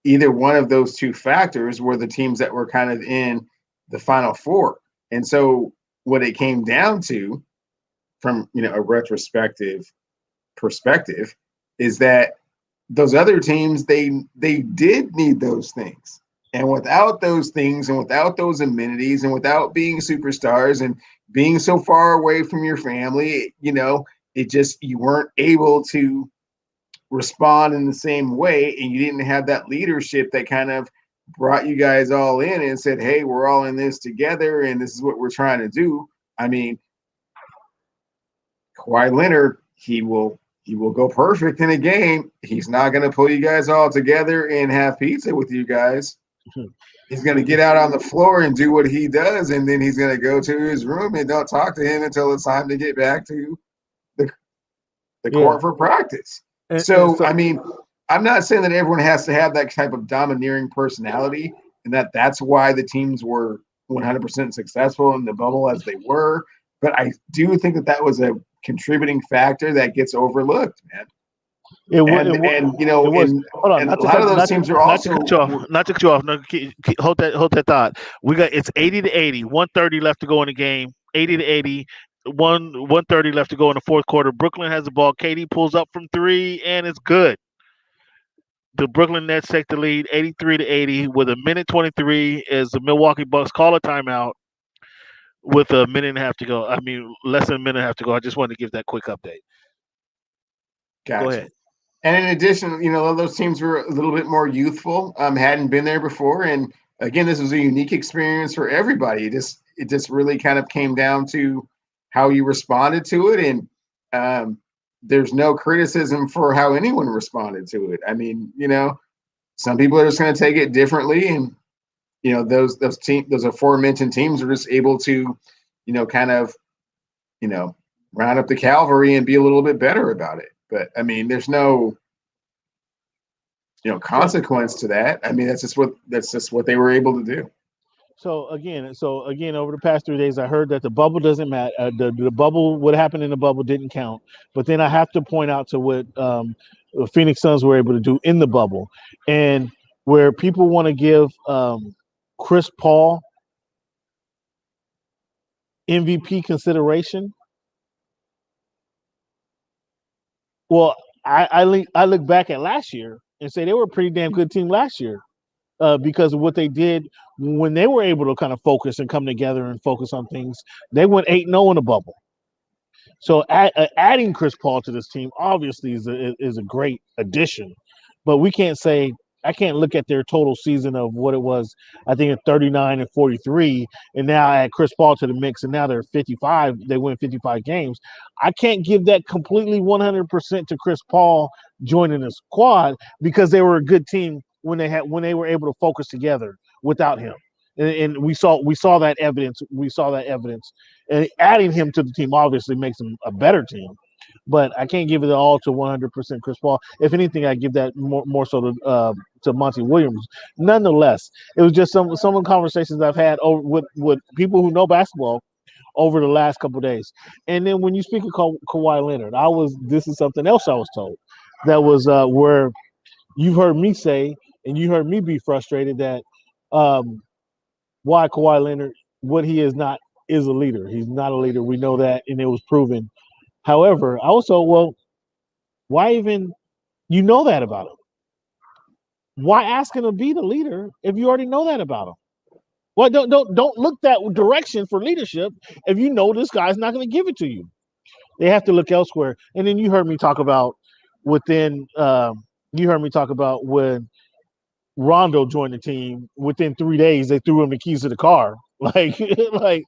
either one of those two factors were the teams that were kind of in the final four. And so what it came down to from a retrospective perspective is that those other teams they did need those things. And without those things and without those amenities and without being superstars and being so far away from your family, it just you weren't able to respond in the same way, and you didn't have that leadership that kind of brought you guys all in and said, hey, we're all in this together and this is what we're trying to do. I mean, Kawhi Leonard, he will go perfect in a game. He's not going to pull you guys all together and have pizza with you guys. He's going to get out on the floor and do what he does, and then he's going to go to his room and don't talk to him until it's time to get back to the court for practice. So, I mean, I'm not saying that everyone has to have that type of domineering personality and that's why the teams were 100% successful in the bubble as they were. But I do think that was a contributing factor that gets overlooked, man. And you know, hold on, and a lot of those teams are also not to cut you off. No, hold that thought. It's 80-80, 130 left to go in the game. 80-80, 130 left to go in the fourth quarter. Brooklyn has the ball. KD pulls up from three, and it's good. The Brooklyn Nets take the lead, 83-80, with a minute 23 as the Milwaukee Bucks call a timeout with a minute and a half to go. I mean, less than a minute and a half to go. I just wanted to give that quick update. Gotcha. Go ahead. And in addition, you know, those teams were a little bit more youthful, hadn't been there before. And again, this was a unique experience for everybody. It just really kind of came down to how you responded to it. And there's no criticism for how anyone responded to it. I mean, you know, some people are just going to take it differently. And, you know, those aforementioned teams are just able to, you know, kind of, you know, round up the cavalry and be a little bit better about it. But I mean, there's no, you know, consequence to that. I mean, that's just what they were able to do. So again, over the past 3 days, I heard that the bubble doesn't matter. The bubble, what happened in the bubble, didn't count. But then I have to point out to what the Phoenix Suns were able to do in the bubble, and where people want to give Chris Paul MVP consideration. Well, I look back at last year and say they were a pretty damn good team last year because of what they did when they were able to kind of focus and come together and focus on things. They went 8-0 in the bubble. So adding Chris Paul to this team obviously is a great addition, but we can't say I can't look at their total season of what it was. I think at 39 and 43, and now add Chris Paul to the mix, and now they're 55. They win 55 games. I can't give that completely 100% to Chris Paul joining the squad because they were a good team when they were able to focus together without him. And we saw that evidence. We saw that evidence. And adding him to the team obviously makes them a better team. But I can't give it all to 100% Chris Paul. If anything, I give that more so to Monty Williams. Nonetheless, it was just some of the conversations I've had with people who know basketball over the last couple of days. And then when you speak of Kawhi Leonard, this is something else I was told that was where you've heard me say, and you heard me be frustrated that why Kawhi Leonard, what he is not, is a leader. He's not a leader. We know that, and it was proven. However, I was told, well, why even you know that about him? Why ask him to be the leader if you already know that about him? Well, don't look that direction for leadership if you know this guy's not going to give it to you. They have to look elsewhere. And then you heard me talk about when Rondo joined the team. Within 3 days, they threw him the keys to the car. Like that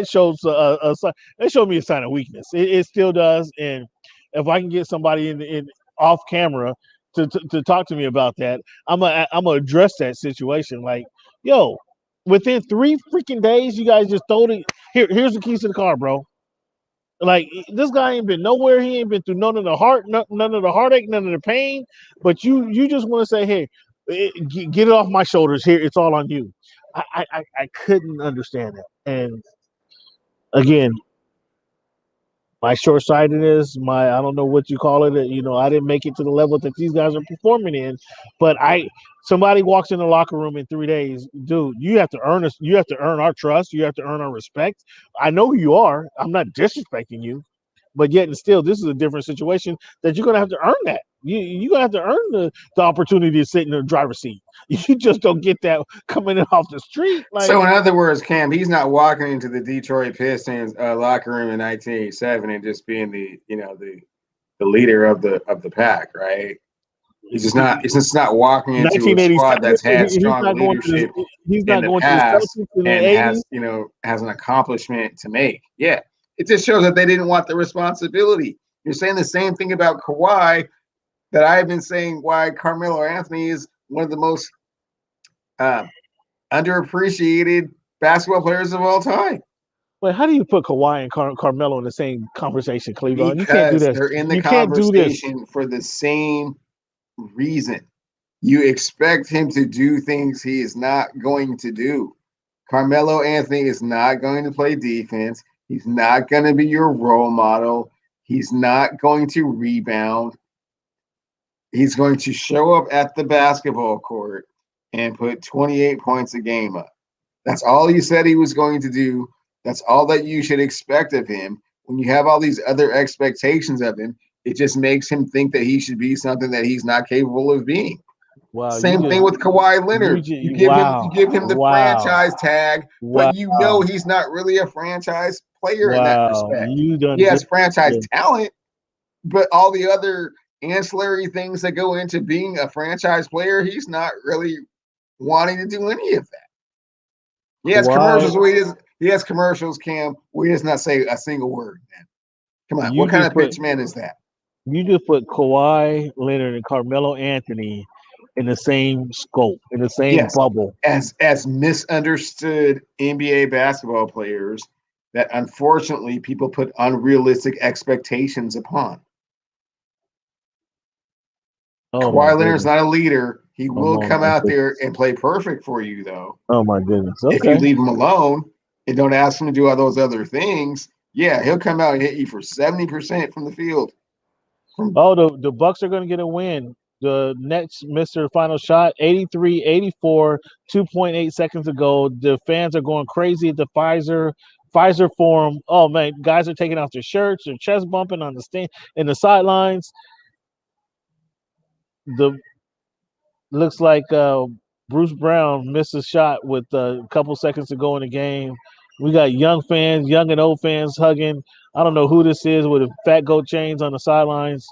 shows that showed me a sign of weakness. It still does. And if I can get somebody in off camera to talk to me about that, I'm gonna address that situation. Like, yo, within 3 freaking days, you guys just throw it. Here's the keys to the car, bro. Like, this guy ain't been nowhere. He ain't been through none of the heartache, none of the pain. But you just want to say, hey, get it off my shoulders. Here, it's all on you. I couldn't understand that. And again, my short-sightedness, I don't know what you call it. I didn't make it to the level that these guys are performing in. But somebody walks in the locker room in 3 days, dude. You have to earn us. You have to earn our trust. You have to earn our respect. I know who you are. I'm not disrespecting you, but yet and still, this is a different situation that you're gonna have to earn that. You're gonna have to earn the opportunity to sit in the driver's seat. You just don't get that coming in off the street. Like, so in other words, Cam, he's not walking into the Detroit Pistons locker room in 1987 and just being the leader of the pack, right? He's just not walking into a squad that's had strong leadership in the past and has an accomplishment to make. Yeah. It just shows that they didn't want the responsibility. You're saying the same thing about Kawhi that I've been saying why Carmelo Anthony is one of the most underappreciated basketball players of all time. Wait, how do you put Kawhi and Carmelo in the same conversation, Cleveland? You can't do Because this. they're in the You can't do this. conversation for the same reason. You expect him to do things he is not going to do. Carmelo Anthony is not going to play defense. He's not going to be your role model. He's not going to rebound. He's going to show up at the basketball court and put 28 points a game up. That's all he said he was going to do. That's all that you should expect of him. When you have all these other expectations of him, it just makes him think that he should be something that he's not capable of being. Wow, Same thing with Kawhi Leonard. You give him the franchise tag, but you know he's not really a franchise player in that respect. He has franchise talent, but all the other ancillary things that go into being a franchise player, he's not really wanting to do any of that. He has commercials where he has commercials, Cam, where he does not say a single word, man. Come on, what kind of pitch man is that? You just put Kawhi Leonard and Carmelo Anthony in the same scope, in the same bubble. As misunderstood NBA basketball players that unfortunately people put unrealistic expectations upon. Kawhi Leonard's not a leader. He will come out there and play perfect for you, though. Oh, my goodness. Okay. If you leave him alone and don't ask him to do all those other things, yeah, he'll come out and hit you for 70% from the field. The Bucks are going to get a win. The Nets missed their final shot, 83-84, 2.8 seconds to go. The fans are going crazy at the Pfizer Forum. Oh, man, guys are taking off their shirts, their chest bumping on the stand in the sidelines. Looks like Bruce Brown missed a shot with a couple seconds to go in the game. We got young fans, young and old fans hugging. I don't know who this is with the fat goat chains on the sidelines,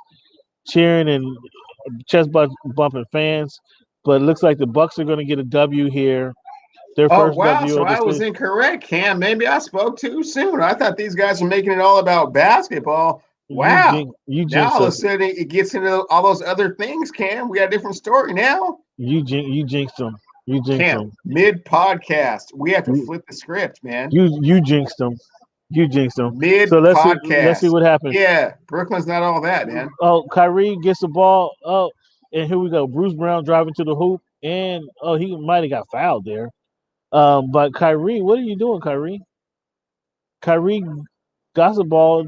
cheering and chest bumping fans. But it looks like the Bucks are going to get a W here. Their first W. So I was incorrect, Cam. Maybe I spoke too soon. I thought these guys were making it all about basketball. Wow. Now all of a sudden it gets into all those other things, Cam. We got a different story now. You jinxed them. You jinxed them. Mid-podcast. We have to flip the script, man. You jinxed them. You jinxed them. Mid-podcast. Let's see what happens. Yeah, Brooklyn's not all that, man. Oh, Kyrie gets the ball. Oh, and here we go. Bruce Brown driving to the hoop. And, he might have got fouled there. But Kyrie, what are you doing, Kyrie? Kyrie got the ball,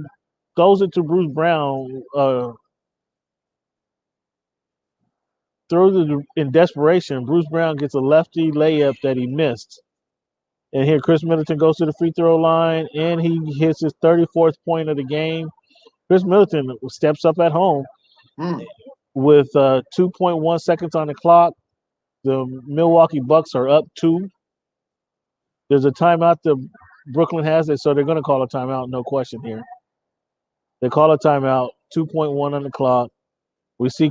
throws it to Bruce Brown, throws it in desperation. Bruce Brown gets a lefty layup that he missed. And here Chris Middleton goes to the free throw line, and he hits his 34th point of the game. Chris Middleton steps up at home with 2.1 seconds on the clock. The Milwaukee Bucks are up 2. There's a timeout that Brooklyn has it, so they're going to call a timeout, no question here. They call a timeout, 2.1 on the clock. We see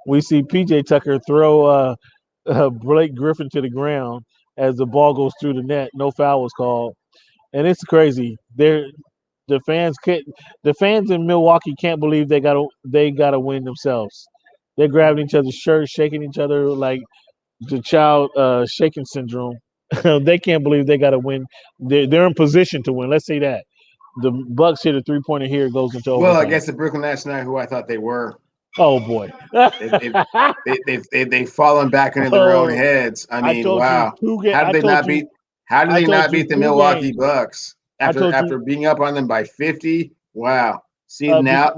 we see PJ Tucker throw Blake Griffin to the ground as the ball goes through the net. No foul was called, and it's crazy. The fans in Milwaukee can't believe they got to win themselves. They're grabbing each other's shirts, shaking each other like the child shaking syndrome. They can't believe they got to win. They're in position to win. Let's say that. The Bucks hit a 3-pointer here, goes into overtime. Well, I guess the Brooklyn Nets not who I thought they were. Oh boy, they've fallen back into their own heads. I mean, wow. How did they not beat the Milwaukee Bucks after being up on them by 50? Wow. See now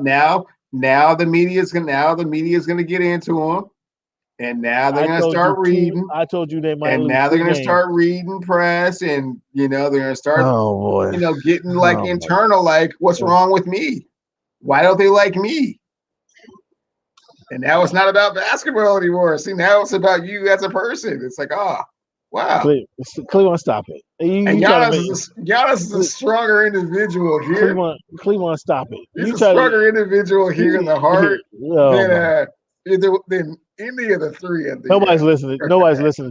the media's gonna get into them. And now they're going to start reading. I told you they might. And now they're going to start reading press, and they're going to start, getting internal. Like, what's wrong with me? Why don't they like me? And now it's not about basketball anymore. See, now it's about you as a person. It's like, wow. Cleveland, stop it. Giannis is a stronger individual here. Cleveland, stop it. He's a stronger individual here in the heart than any of the three of them. Nobody's listening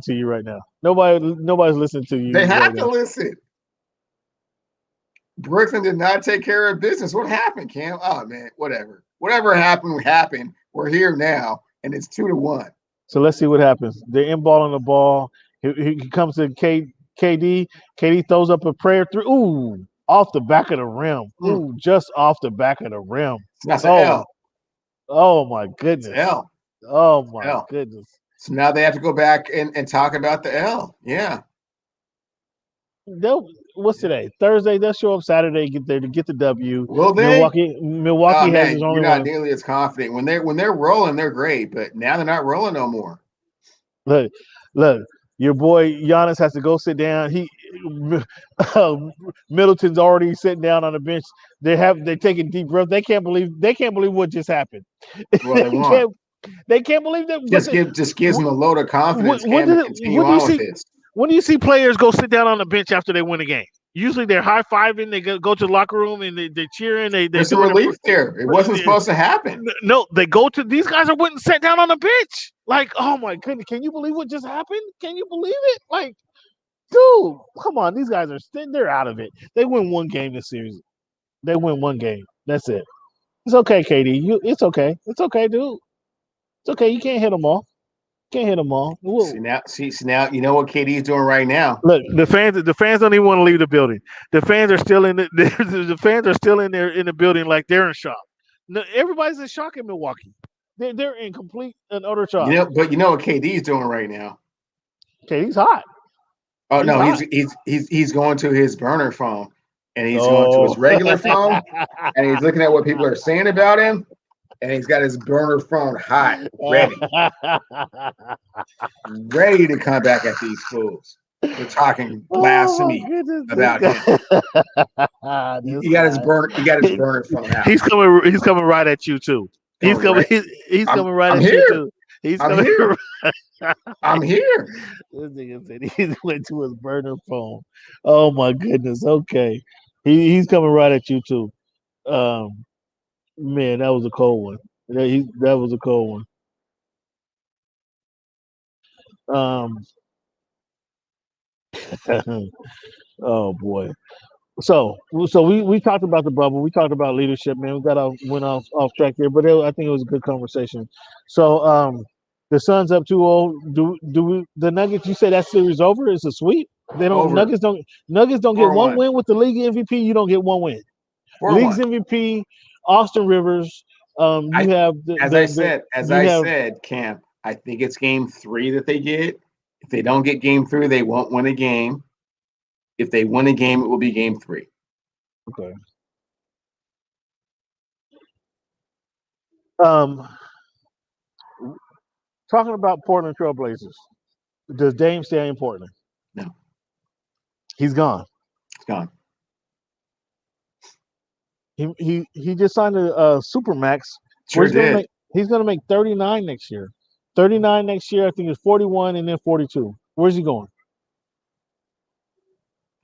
to you right now. Nobody's listening to you. They have to listen. Brooklyn did not take care of business. What happened, Cam? Oh man, whatever. Whatever happened. We're here now, and it's 2-1. So let's see what happens. They're inballing the ball. He comes to KD. KD throws up a prayer through. Ooh, off the back of the rim. Ooh, just off the back of the rim. That's an L. Oh my It's goodness. L. Oh my L. goodness. So now they have to go back and talk about the L. Yeah. What's today? Thursday. They'll show up Saturday, get there to get the W. Will they? Milwaukee has Man, his you're only not one. nearly as confident. When they're rolling, they're great, but now they're not rolling no more. Look, your boy Giannis has to go sit down. Middleton's already sitting down on the bench. They're taking deep breaths. They can't believe what just happened. Well, they won. They can't believe that. Just gives them a load of confidence, Cam, to continue on with this. When do you see players go sit down on the bench after they win a game? Usually they're high fiving. They go to the locker room and they're cheering. There's some relief there. It wasn't supposed to happen. No, they go to these guys are went and sat down on the bench. Like, oh my goodness, can you believe what just happened? Can you believe it? Like, dude, come on, these guys they're out of it. They win one game this series. They win one game. That's it. It's okay, KD. It's okay. It's okay, dude. It's okay. You can't hit them all. Can't hit them all. See now, you know what KD's doing right now. Look, the fans don't even want to leave the building. The fans are still in the fans are still in there in the building like they're in shock. No, everybody's in shock in Milwaukee. They're in complete and utter shock. But you know what KD's doing right now. KD's hot. Oh no, he's going to his burner phone, and he's going to his regular phone, and he's looking at what people are saying about him. And he's got his burner phone hot, ready to come back at these fools. We're talking blasphemy about him. He got his burner phone out. He's coming right at you too. He's coming right at you too. He's coming. Here. I'm here. This nigga said he went to his burner phone. Oh my goodness. Okay, he's coming right at you too. Man, that was a cold one. That was a cold one. Oh boy. So we talked about the bubble. We talked about leadership, man. Went off track there, but I think it was a good conversation. So the Suns up 2-0. Do the Nuggets? You say that series over? It's a sweep. They don't. Over. Nuggets don't get one win with the league MVP. You don't get one win. League's MVP, Austin Rivers. As I said, Cam, I think it's game 3 that they get. If they don't get game 3, they won't win a game. If they win a game, it will be game 3. Okay. Talking about Portland Trailblazers, does Dame stay in Portland? No. He's gone. He's gone. He just signed a Supermax. Sure did. He's going to make 39 next year. 39 next year. I think it's 41 and then 42. Where's he going?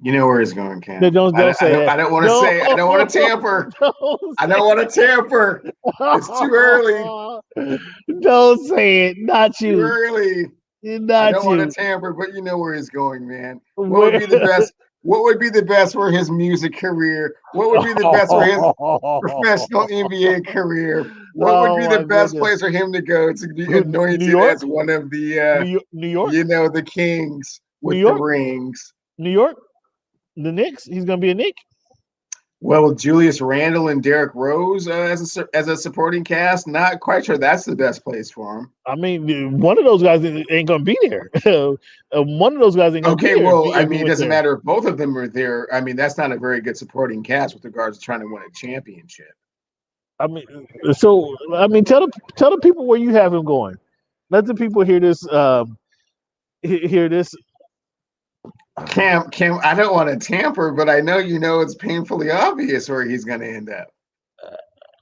You know where he's going, Cam. I don't want to say. I don't want to tamper. I don't want to tamper. It's too early. Don't say it. Not you. Too early. Not I don't you. want to tamper, but you know where he's going, man. What would be the best? What would be the best for his music career? What would be the best for his professional NBA career? What would be the best place for him to go to be anointed as one of the New York? The kings with the rings? New York? The Knicks? He's going to be a Knick? Well, with Julius Randle and Derrick Rose as a supporting cast, not quite sure that's the best place for him. I mean, one of those guys ain't going to be there. One of those guys ain't going to be there. Okay, well, I mean, it doesn't matter if both of them are there. I mean, that's not a very good supporting cast with regards to trying to win a championship. I mean, tell the people where you have him going. Let the people hear this. Hear this. Cam, I don't want to tamper, but I know it's painfully obvious where he's going to end up.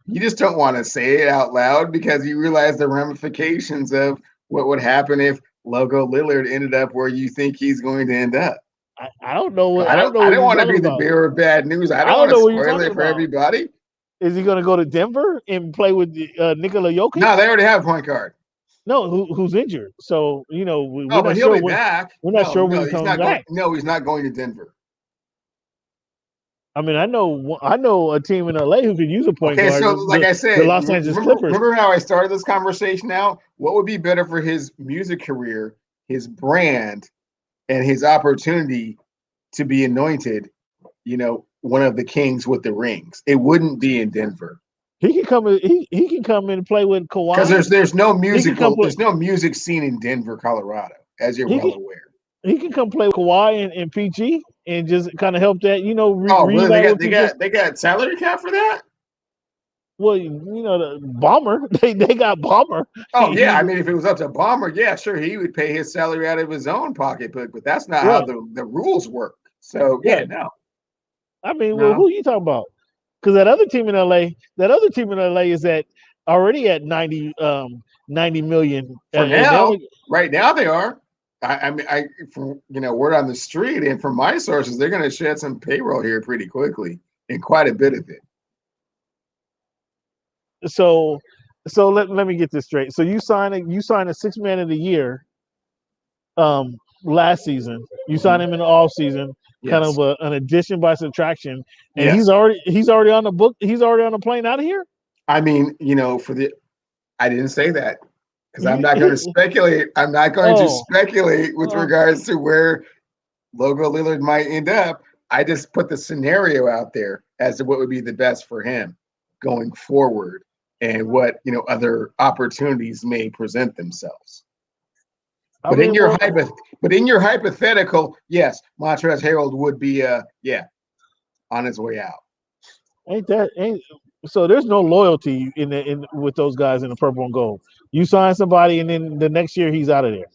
You just don't want to say it out loud because you realize the ramifications of what would happen if Logo Lillard ended up where you think he's going to end up. I don't know. I don't want to be the bearer of bad news. I don't want to spoil it for everybody. Is he going to go to Denver and play with Nikola Jokic? No, they already have a point guard. No, who's injured? So we're but he'll be back. We're not sure when he comes back. No, he's not going to Denver. I mean, I know a team in LA who could use a point Okay, guard. so like I The said, Los Angeles remember Clippers. remember how I started this conversation out? What would be better for his music career, his brand, and his opportunity to be anointed, one of the kings with the rings? It wouldn't be in Denver. He can come. He can come in and play with Because Kawhi. there's no He can come musical, play. there's no music scene in Denver, Colorado, as you're He well can aware. he can come play with Kawhi and PG and just kind of help that Oh, really? They reunite got with they PG. got they got salary cap for that? Well, the Bomber they got Bomber. Oh yeah, I He's mean, if it was up to Bomber, yeah, sure, he would pay his salary out of his own pocketbook, but that's not how right, the rules work. So yeah, right. no, I mean, well, no. who are you talking about? Because that other team in LA is already at 90 million, For and they now, only right now they are. I mean, from word on the street and from my sources, they're going to shed some payroll here pretty quickly, and quite a bit of it. so let me get this straight. So you sign a 6 man of the year last season. You signed him in the off season, kind Yes, of an addition by subtraction, and yes. he's already on the book. He's already on the plane out of here. I mean, I didn't say that because I'm You, not going to he, speculate. I'm not going to oh, speculate with uh, regards to where Logo Lillard might end up. I just put the scenario out there as to what would be the best for him going forward and what other opportunities may present themselves. I But in mean, your well, hypothetical, yes, Montrezl Harrell would be on his way out. ain't so? There's no loyalty in with those guys in the purple and gold. You sign somebody, and then the next year he's out of there.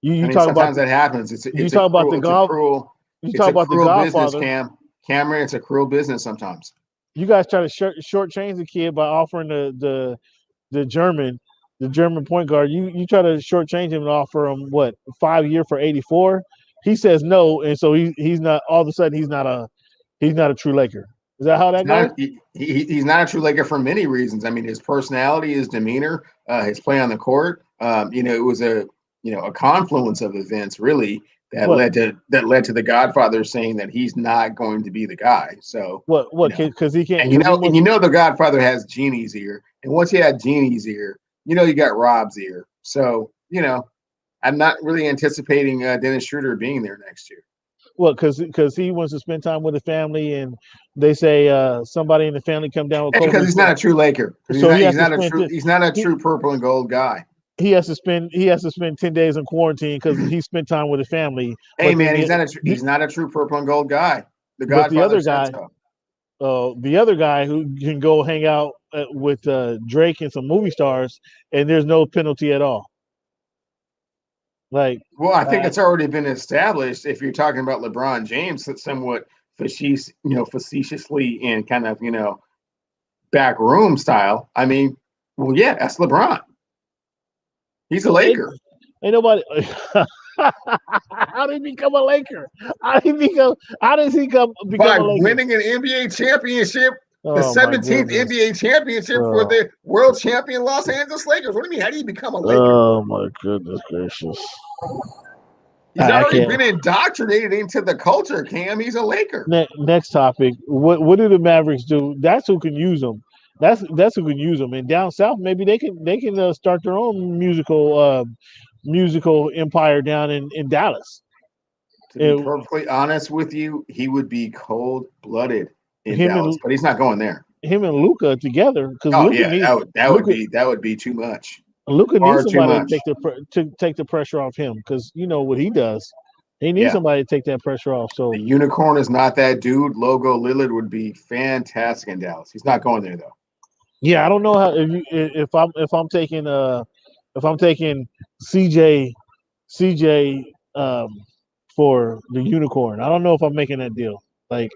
You I you mean, talk about sometimes that happens. you talk about the golf. You It's talk a about the cruel business, Godfather. Cameron. It's a cruel business sometimes. You guys try to shortchange the kid by offering the German point guard. You try to shortchange him and offer him what 5 year for 84. He says no, and so he's not. All of a sudden, he's not a true Laker. Is that how He's that goes? not. He's not a true Laker for many reasons. I mean, his personality, his demeanor, his play on the court. It was a confluence of events really that What led to the Godfather saying that he's not going to be the guy. So what? Because he can't. and Because he wants. the Godfather has Genie's ear, and once he had Genie's ear, you got Rob's ear. So I'm not really anticipating Dennis Schroeder being there next year. What? Because he wants to spend time with the family, and they say somebody in the family come down with And because COVID, he's not a true Laker, because so he has to he's not a he, true purple and gold guy. he has to spend 10 days in quarantine because he spent time with his family. Hey But then man, he's not a true purple and gold guy. The but Godfather said so. the other guy who can go hang out with Drake and some movie stars, and there's no penalty at all. Like, Well, I think uh, it's already been established. If you're talking about LeBron James, that's somewhat facetiously and kind of back room style. I mean, well, yeah, that's LeBron. He's a well, Laker. ain't nobody. How did he become a Laker? How does he become By a Laker? winning an NBA championship, the Oh my 17th goodness! NBA championship for Oh, the world champion Los Angeles Lakers. What do you mean? How do you become a Laker? oh my goodness gracious! He's I already can't. been indoctrinated into the culture, Cam. He's a Laker. Next topic. What do the Mavericks do? That's who can use them. That's who can use them. And down south, maybe they can start their own musical empire down in Dallas. To be And perfectly honest with you, he would be cold blooded in him Dallas, and but he's not going there. him and Luca together, because Oh yeah, Luca that would be too much, Luca needs far too somebody to much. take the pressure off him, because you know what he does. He needs Yeah, somebody to take that pressure off. So the unicorn is not that dude. Logo Lillard would be fantastic in Dallas. He's not going there though. yeah, I don't know how if I'm taking CJ CJ for the unicorn. I don't know if I'm making that deal. Like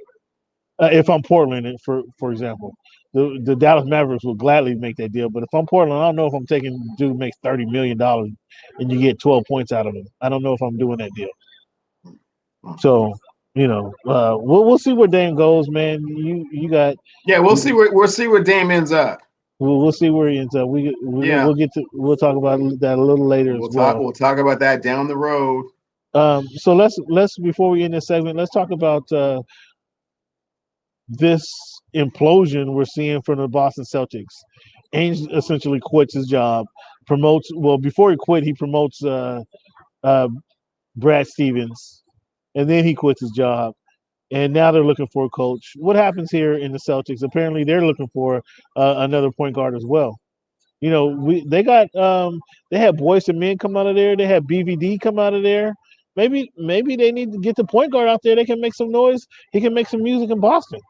if I'm Portland, for example, the Dallas Mavericks will gladly make that deal. But if I'm Portland, I don't know if I'm taking dude makes $30 million and you get 12 points out of him. I don't know if I'm doing that deal. So we'll see where Dame goes, man. You got Yeah, we'll see where Dame ends up. we'll see where he ends up. Yeah, We'll talk about that a little later as well. we'll talk about that down the road. So let's before we end this segment, let's talk about this implosion we're seeing from the Boston Celtics. Ainge essentially quits his job, promotes. Well, before he quit, he promotes uh, Brad Stevens, and then he quits his job. And now they're looking for a coach. What happens here in the Celtics? Apparently, they're looking for another point guard as well. You know, they had Boys and Men come out of there. They had BVD come out of there. Maybe they need to get the point guard out there. They can make some noise. He can make some music in Boston.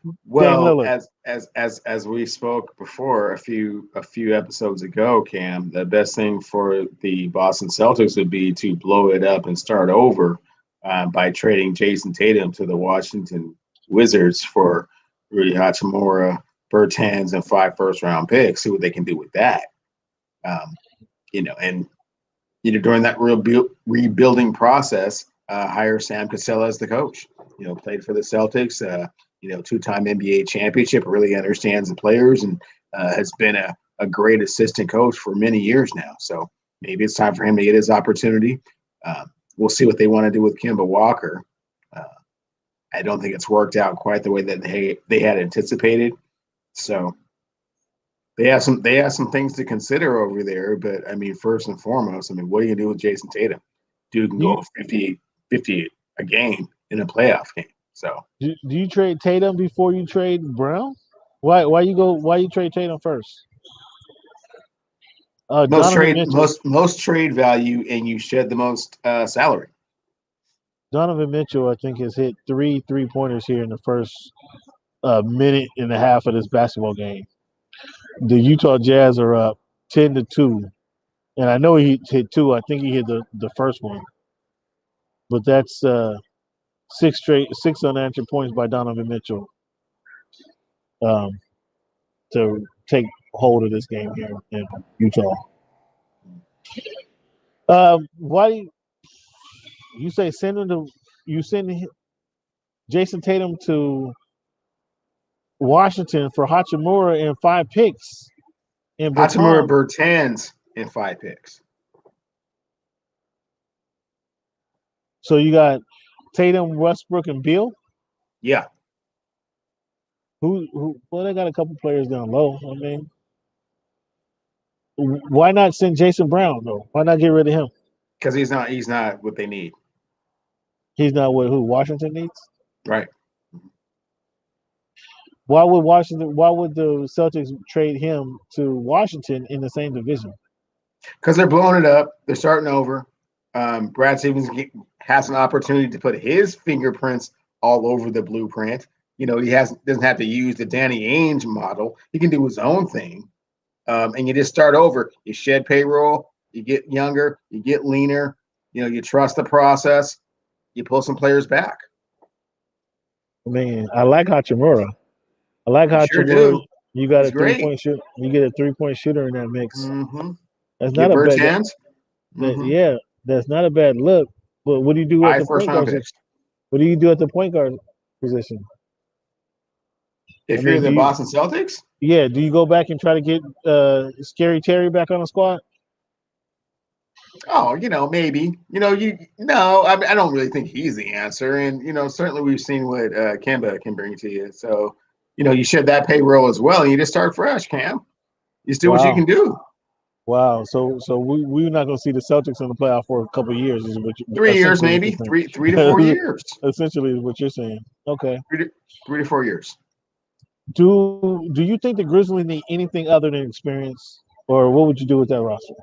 Dame Well, Lillard. as we spoke before a few episodes ago, Cam, the best thing for the Boston Celtics would be to blow it up and start over by trading Jason Tatum to the Washington Wizards for Rui Hachimura, Bertans, and 5 first-round picks. See what they can do with that. Um, and during that rebuilding process, hire Sam Cassell as the coach. Played for the Celtics. Two-time NBA championship, really understands the players, and has been a great assistant coach for many years now. So maybe it's time for him to get his opportunity. We'll see what they want to do with Kemba Walker. I don't think it's worked out quite the way that they had anticipated. So they have some things to consider over there. But I mean, first and foremost, what are you gonna do with Jason Tatum? Dude can go 50 a game in a playoff game. So Do you trade Tatum before you trade Brown? Why you trade Tatum first? Donovan Mitchell. most trade value, and you shed the most salary. Donovan Mitchell, I think, has hit 3 3-pointers here in the first minute and a half of this basketball game. The Utah Jazz are up 10-2, and I know he hit 2. I think he hit the first one, but that's 6 unanswered points by Donovan Mitchell um, to take hold of this game here in Utah. Why you say send Jason Tatum to Washington for Hachimura and 5 picks and Hachimura, Bertans? Bertans, and 5 picks. So you got Tatum, Westbrook, and Beal. Yeah. Who? Well, they got a couple players down low. I mean, why not send Jason Brown though? Why not get rid of him? Because he's not what they need. He's not what Washington needs. Right. Why would the Celtics trade him to Washington in the same division? Because they're blowing it up. They're starting over. Brad Stevens has an opportunity to put his fingerprints all over the blueprint. He doesn't have to use the Danny Ainge model. He can do his own thing. And you just start over. You shed payroll. You get younger. You get leaner. You trust the process. You pull some players back. Man, I like Hachimura. I like Hachimura. Sure do. You got He's a 3-point shooter. You get a 3-point shooter in that mix. Mm-hmm. That's not a bad. Mm-hmm. Yeah, that's not a bad look. But what do you do at the point guard position? What do you do at the point guard position? If you're the Boston Celtics? Yeah. Do you go back and try to get Scary Terry back on the squad? Oh, maybe. I don't really think he's the answer. And, certainly we've seen what Kemba can bring to you. So, you shed that payroll as well, and you just start fresh, Cam. You just do what you can do. Wow. So we're not going to see the Celtics in the playoff for a couple of years. Is what 3 years, maybe. 3 to 4 years. Essentially is what you're saying. Okay. 3 to 4 years. Do you think the Grizzlies need anything other than experience, or what would you do with that roster?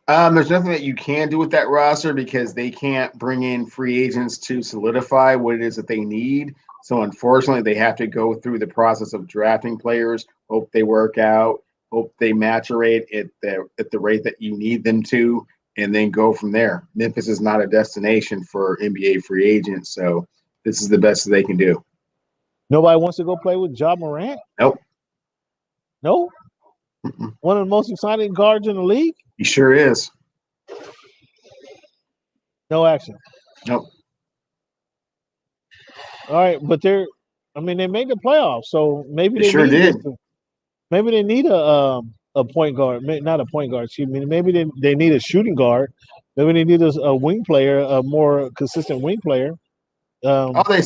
There's nothing that you can do with that roster because they can't bring in free agents to solidify what it is that they need. So unfortunately, they have to go through the process of drafting players, hope they work out, hope they maturate at the rate that you need them to, and then go from there. Memphis is not a destination for NBA free agents, so this is the best that they can do. Nobody wants to go play with Ja Morant? Nope. No? Mm-mm. One of the most exciting guards in the league? He sure is. No action. Nope. All right, but they made the playoffs, so maybe they sure did. Maybe they need a point guard, not a point guard. Excuse me. Maybe they need a shooting guard. Maybe they need a wing player, a more consistent wing player. Oh, they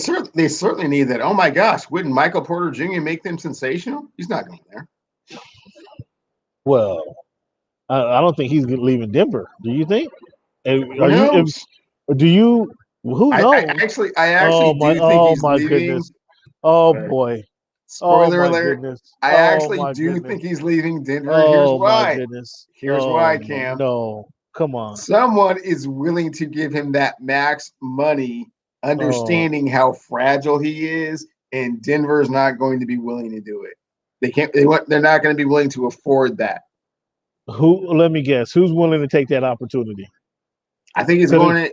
certainly need that. Oh my gosh, wouldn't Michael Porter Jr. make them sensational? He's not going there. Well, I don't think he's leaving Denver. Do you think? Who Are you? knows? Do you? Who knows? I actually do think Oh he's my leaving. goodness! Oh But boy! Oh spoiler my alert, goodness! I Oh actually my do goodness! think he's leaving Denver, and here's Oh my why. goodness! Here's Oh why, no! Cam. No! Come on! Someone is willing to give him that max money, Oh, understanding how fragile he is, and Denver is not going to be willing to do it. They can't. They're not going to be willing to afford that. who? Let me guess. Who's willing to take that opportunity? I think he's Because going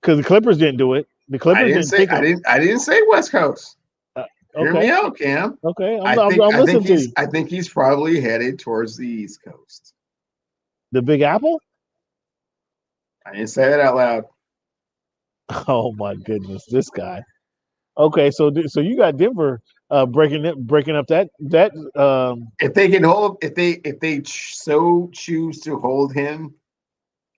to. the Clippers didn't do it. The Clippers didn't think of. I didn't say West Coast. Uh, Hear me okay. out, Cam. Okay. I'm listening to you. I think he's probably headed towards the East Coast. The Big Apple. I didn't say that out loud. Oh my goodness! This guy. Okay, so you got Denver breaking up that If they can hold, if they so choose to hold him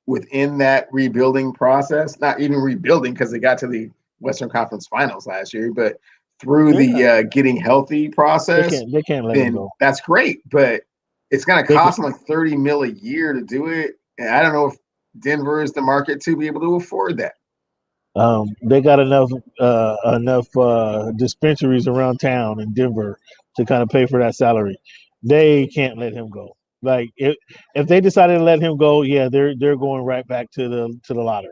within that rebuilding process, not even rebuilding because they got to the Western Conference Finals last year, but through they're not, the getting healthy process, they can't let him then go. that's great. But it's going to They can, cost them like 30 mil a year to do it, and I don't know if Denver is the market to be able to afford that. they got enough dispensaries around town in Denver to kind of pay for that salary. They can't let him go. Like if they decided to let him go, yeah, they're going right back to the lottery.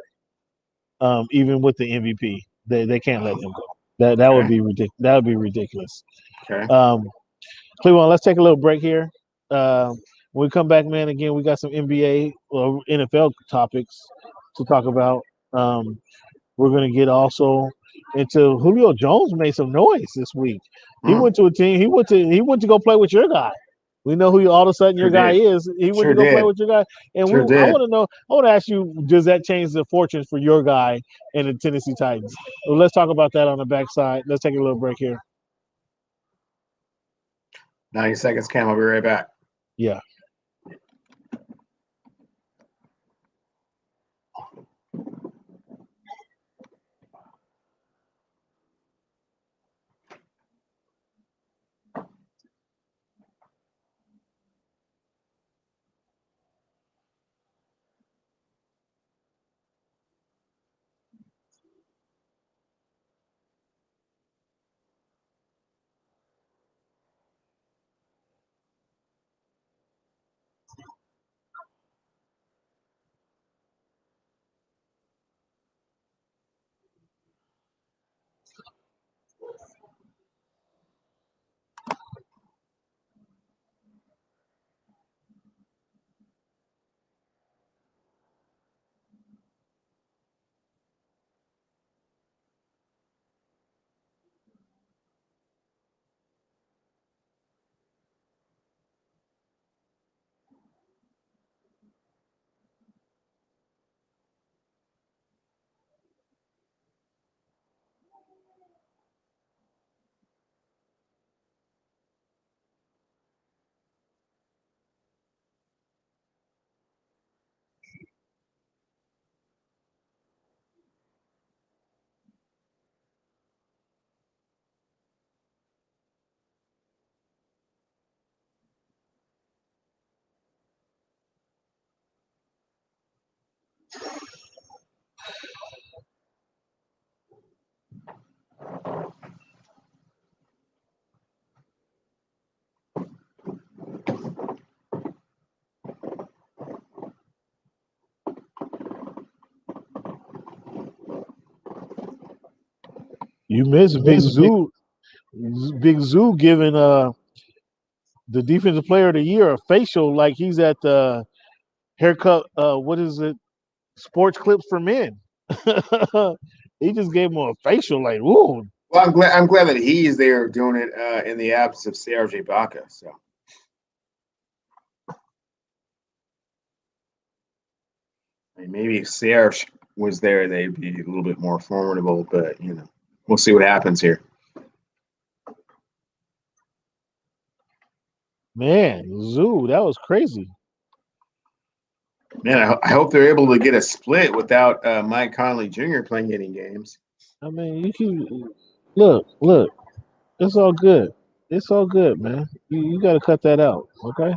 Even with the MVP, they can't let him go. That would Okay. be ridiculous. That would be ridiculous. Okay. Um, Cleveland, let's take a little break here. When we come back, man, again, we got some NBA or NFL topics to talk about. Um, we're going to get also into Julio Jones made some noise this week. He Hmm. went to a team. He went to go play with your guy. We know who all of a sudden Sure your guy did. is. He went Sure to go play did. with your guy, and Sure I did. want to know. I want to ask you: does that change the fortunes for your guy and the Tennessee Titans? Well, let's talk about that on the backside. Let's take a little break here. 90 seconds, Cam. I'll be right back. Yeah. You missed Big Zoo giving the defensive player of the year a facial like he's at the haircut. What is it? Sports clips for men. He just gave him a facial like, ooh. Well, I'm glad. I'm glad that he is there doing it in the absence of Serge Ibaka. So, I mean, maybe if Serge was there doing it in the absence of Serge Ibaka, so maybe if Serge was there, they'd be a little bit more formidable. But we'll see what happens here. Man, Zoo, that was crazy. Man, I hope they're able to get a split without Mike Conley Jr. playing any games. I mean, you can look. It's all good. It's all good, man. You got to cut that out, okay?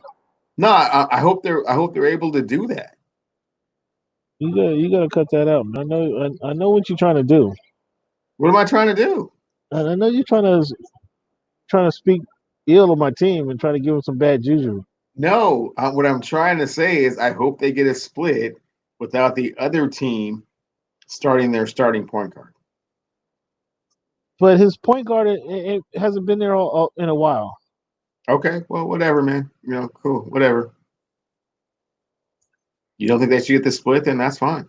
No, I hope they're able to do that. You got to cut that out, man. I know what you're trying to do. What am I trying to do? And I know you're trying to speak ill of my team and trying to give them some bad juju. No, what I'm trying to say is I hope they get a split without the other team starting their starting point guard. But his point guard it hasn't been there all in a while. Okay, well, whatever, man. Cool, whatever. You don't think they should get the split? Then that's fine.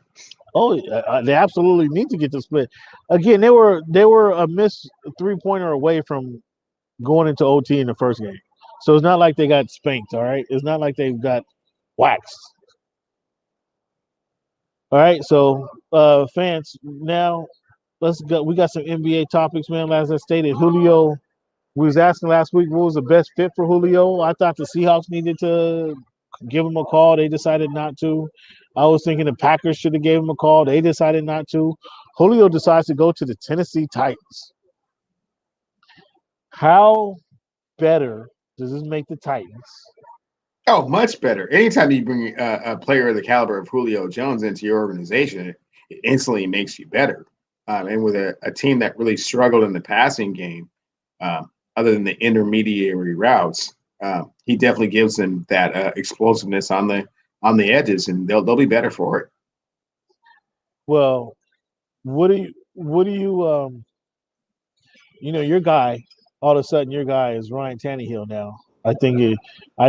Oh, they absolutely need to get the split. Again, they were a missed 3-pointer away from going into OT in the first game. So it's not like they got spanked, all right? It's not like they got waxed. All right, so fans, now let's go. We got some NBA topics, man. As I stated, Julio, we was asking last week what was the best fit for Julio. I thought the Seahawks needed to give him a call. They decided not to. I was thinking the Packers should have gave him a call. They decided not to. Julio decides to go to the Tennessee Titans. How better does this make the Titans? Oh, much better. Anytime you bring a player of the caliber of Julio Jones into your organization, it instantly makes you better. And with a team that really struggled in the passing game, other than the intermediary routes, he definitely gives them that explosiveness on the edges, and they'll be better for it. Well, what do you your guy, all of a sudden your guy is Ryan Tannehill now. I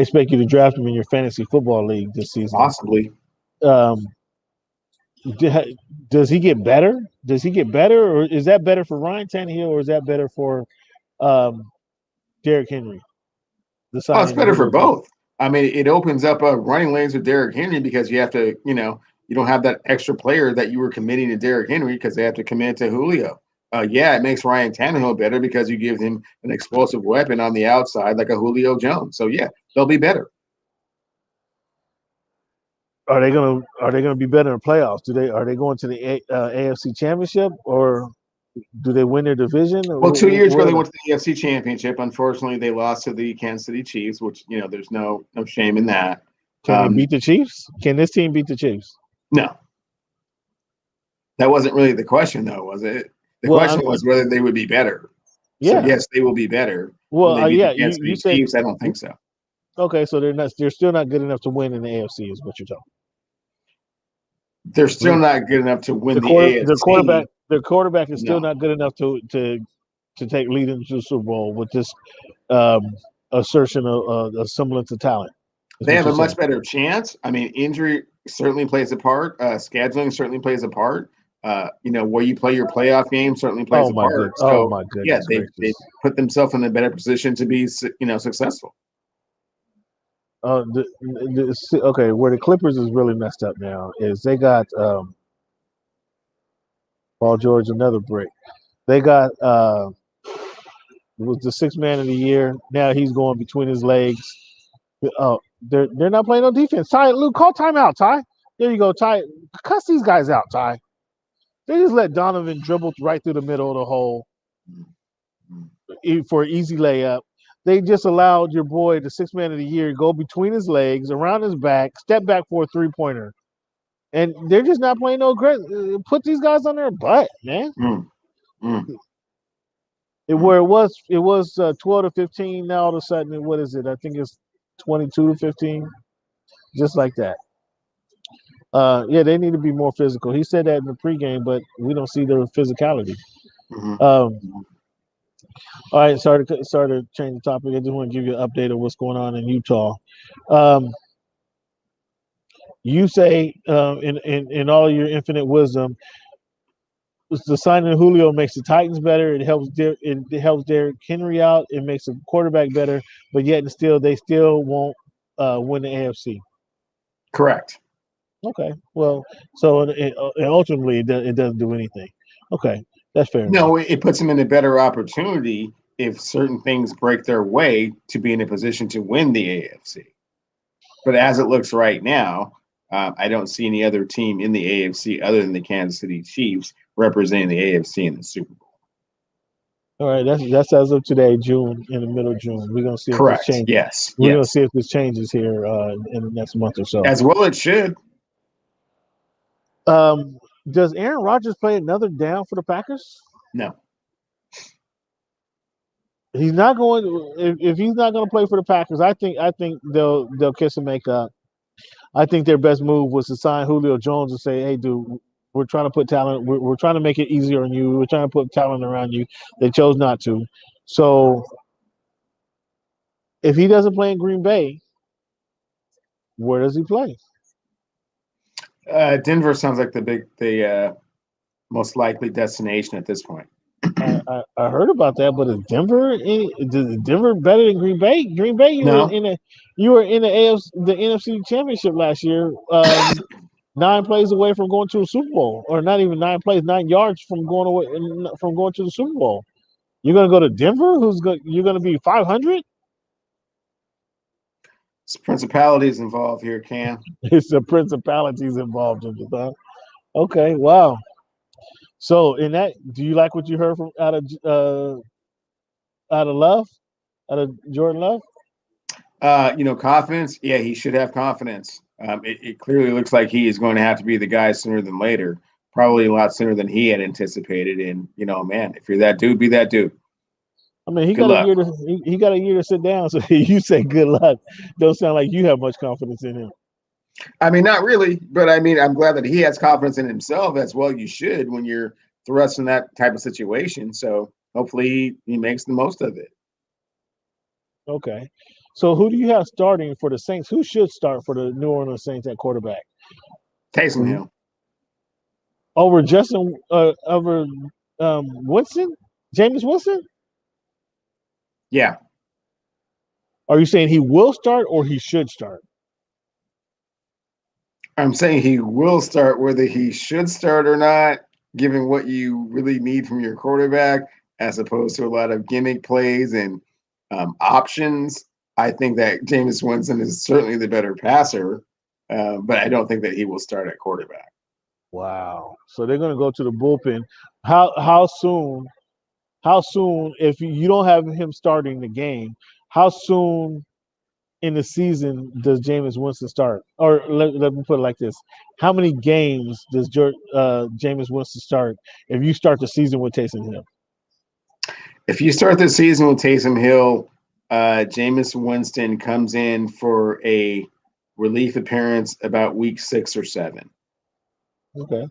expect you to draft him in your fantasy football league this season. Possibly. Um, does he get better? Does he get better, or is that better for Ryan Tannehill, or is that better for um, Derrick Henry? The Oh, it's signing of better for Julio Jones. both. I mean, it opens up running lanes with Derrick Henry because you have to, you don't have that extra player that you were committing to Derrick Henry because they have to commit to Julio. Yeah, it makes Ryan Tannehill better because you give him an explosive weapon on the outside like a Julio Jones. So yeah, they'll be better. Are they gonna be better in playoffs? Are they going to the AFC Championship, or do they win their division? Or Well, 2 years ago where they went to the AFC Championship. Unfortunately, they lost to the Kansas City Chiefs, which there's no shame in that. can they beat the Chiefs? Can this team beat the Chiefs? No, that wasn't really the question, though, was it? The Well, question was whether they would be better. So yeah. yes, they will be better. Will Well, they beat yeah. the You Kansas you City said Chiefs? I don't think so. okay, so they're not. They're still not good enough to win in the AFC, is what you're They're still telling me. not good enough to win The the quarter, the AFC. quarterback, their quarterback is still No, not good enough to take lead into the Super Bowl with this um, assertion of a semblance of talent. Is they what have you're a much saying? better chance. I mean, injury certainly plays a part. Scheduling certainly plays a part. Where you play your playoff game certainly plays a part. Oh So my yeah, goodness they gracious! put themselves in a better position to be successful. Okay, where the Clippers is really messed up now is they got Paul George another brick. They got was the sixth man of the year. Now he's going between his legs. Oh, they're not playing no defense. Ty, Luke, call timeout. Ty, there you go. Ty, cuss these guys out. Ty, they just let Donovan dribble right through the middle of the hole for an easy layup. They just allowed your boy, the sixth man of the year, go between his legs, around his back, step back for a 3-pointer, and they're just not playing no great. Put these guys on their butt, man. Mm, mm, Where it was 12-15. Now all of a sudden, what is it? I think it's 22-15, just like that. Yeah, they need to be more physical. He said that in the pregame, but we don't see their physicality. mm, Um, all right, sorry to change the topic. I just want to give you an update of what's going on in Utah. Um, you say in all your infinite wisdom, the signing of Julio makes the Titans better. It helps Derrick Henry out. It makes the quarterback better, but yet and still they still won't win the AFC. correct. Okay, well, so ultimately it doesn't do anything. Okay, that's fair enough. No, it puts them in a better opportunity if certain things break their way to be in a position to win the AFC. But as it looks right now, I don't see any other team in the AFC other than the Kansas City Chiefs representing the AFC in the Super Bowl. All right, that's as of today, June, in the middle of June. We're gonna see if this Correct. changes. Yes. We're gonna Yes. see if this changes here in the next month or so. As well, it should. Does Aaron Rodgers play another down for the Packers? No. He's not going. If he's not going to play for the Packers, I think they'll kiss and make up. I think their best move was to sign Julio Jones and say, "Hey, dude, we're trying to put talent. We're trying to make it easier on you. We're trying to put talent around you." They chose not to. So if he doesn't play in Green Bay, where does he play? Denver sounds like the most likely destination at this point. I heard about that, but is Denver better than Green Bay? Green Bay, No. You were in the NFC Championship last year, 9 plays away from going to a Super Bowl, or not even 9 plays, 9 yards from going to the Super Bowl. You're gonna go to Denver? You're gonna be 500? It's principalities involved here, Cam. It's the principalities involved in it, huh? Okay, wow. So in that, do you like what you heard from out of Love, out of Jordan Love? Confidence. Yeah, he should have confidence. It clearly looks like he is going to have to be the guy sooner than later. Probably a lot sooner than he had anticipated. And man, if you're that dude, be that dude. I mean, he Good got luck. a year to he got a year to sit down. So you say good luck. Don't sound like you have much confidence in him. I mean, not really, but I mean, I'm glad that he has confidence in himself as well. You should when you're thrust in that type of situation. So hopefully he makes the most of it. Okay. So who do you have starting for the Saints? Who should start for the New Orleans Saints at quarterback? Taysom Hill. Over Winston? Jameis Winston? Yeah. Are you saying he will start or he should start? I'm saying he will start. Whether he should start or not, given what you really need from your quarterback, as opposed to a lot of gimmick plays and options. I think that Jameis Winston is certainly the better passer, but I don't think that he will start at quarterback. Wow. So they're going to go to the bullpen. How soon? How soon, if you don't have him starting the game, how soon in the season does Jameis Winston start? Or let me put it like this: how many games does Jameis Winston start if you start the season with Taysom Hill? If you start the season with Taysom Hill, Jameis Winston comes in for a relief appearance about week 6 or 7. Okay.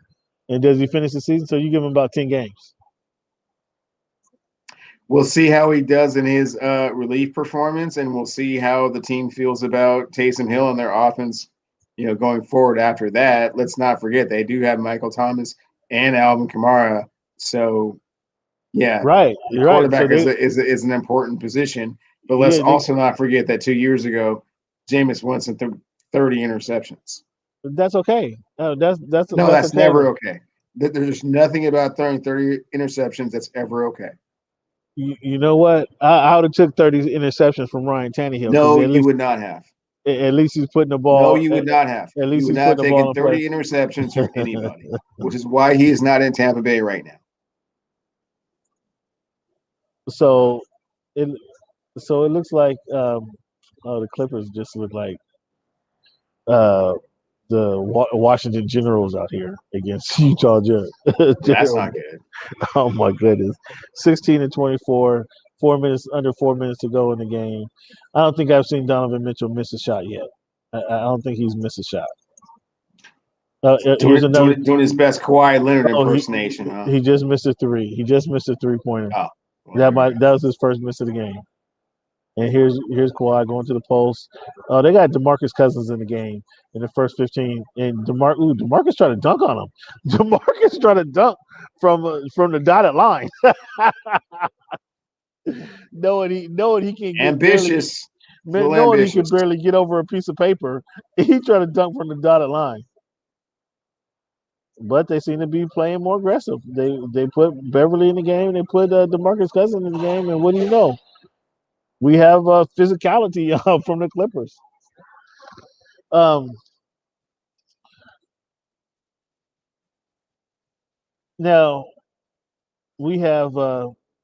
And does he finish the season? So you give him about 10 games. We'll see how he does in his relief performance, and we'll see how the team feels about Taysom Hill and their offense, going forward after that. Let's not forget they do have Michael Thomas and Alvin Kamara. So, yeah, right, the right. quarterback So is an important position. But let's also not forget that 2 years ago, Jameis Winston threw 30 interceptions. That's okay. That's that's okay. Never okay. There's nothing about throwing 30 interceptions that's ever okay. You know what? I would have took 30 interceptions from Ryan Tannehill. No, you would not have. At least he's putting the ball. No, you would not have. At least you would he's not putting have the ball taken in 30 interceptions from anybody, which is why he is not in Tampa Bay right now. So it looks like the Clippers just look like the Washington Generals out here against Utah Jazz. That's not good. Oh my goodness, 16-24, under 4 minutes to go in the game. I don't think I've seen Donovan Mitchell miss a shot yet. I don't think he's missed a shot. Doing his best Kawhi Leonard impersonation. He just missed a 3. He just missed a 3-pointer. Oh, well, that was his first miss of the game. And here's Kawhi going to the post. They got DeMarcus Cousins in the game in the first 15. And DeMarcus tried to dunk on him. DeMarcus tried to dunk from the dotted line. knowing he can get ambitious. Knowing he can barely get over a piece of paper, he tried to dunk from the dotted line. But they seem to be playing more aggressive. They put Beverly in the game. They put DeMarcus Cousins in the game. And what do you know? We have physicality from the Clippers. Now we have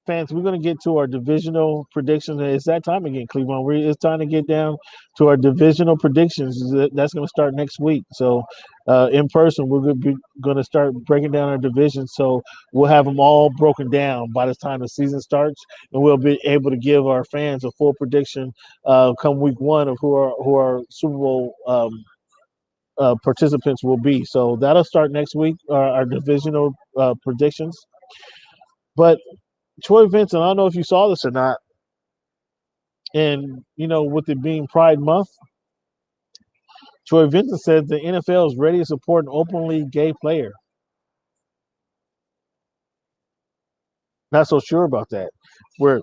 fans. We're going to get to our divisional predictions. It's that time again, Cleveland. It's time to get down to our divisional predictions. That's going to start next week. So, in person, we're going to start breaking down our divisions. So we'll have them all broken down by the time the season starts, and we'll be able to give our fans a full prediction come week one of who our Super Bowl participants will be. So that'll start next week. Our divisional predictions, but Troy Vincent, I don't know if you saw this or not, and with it being Pride Month, Troy Vincent said the NFL is ready to support an openly gay player. Not so sure about that. Where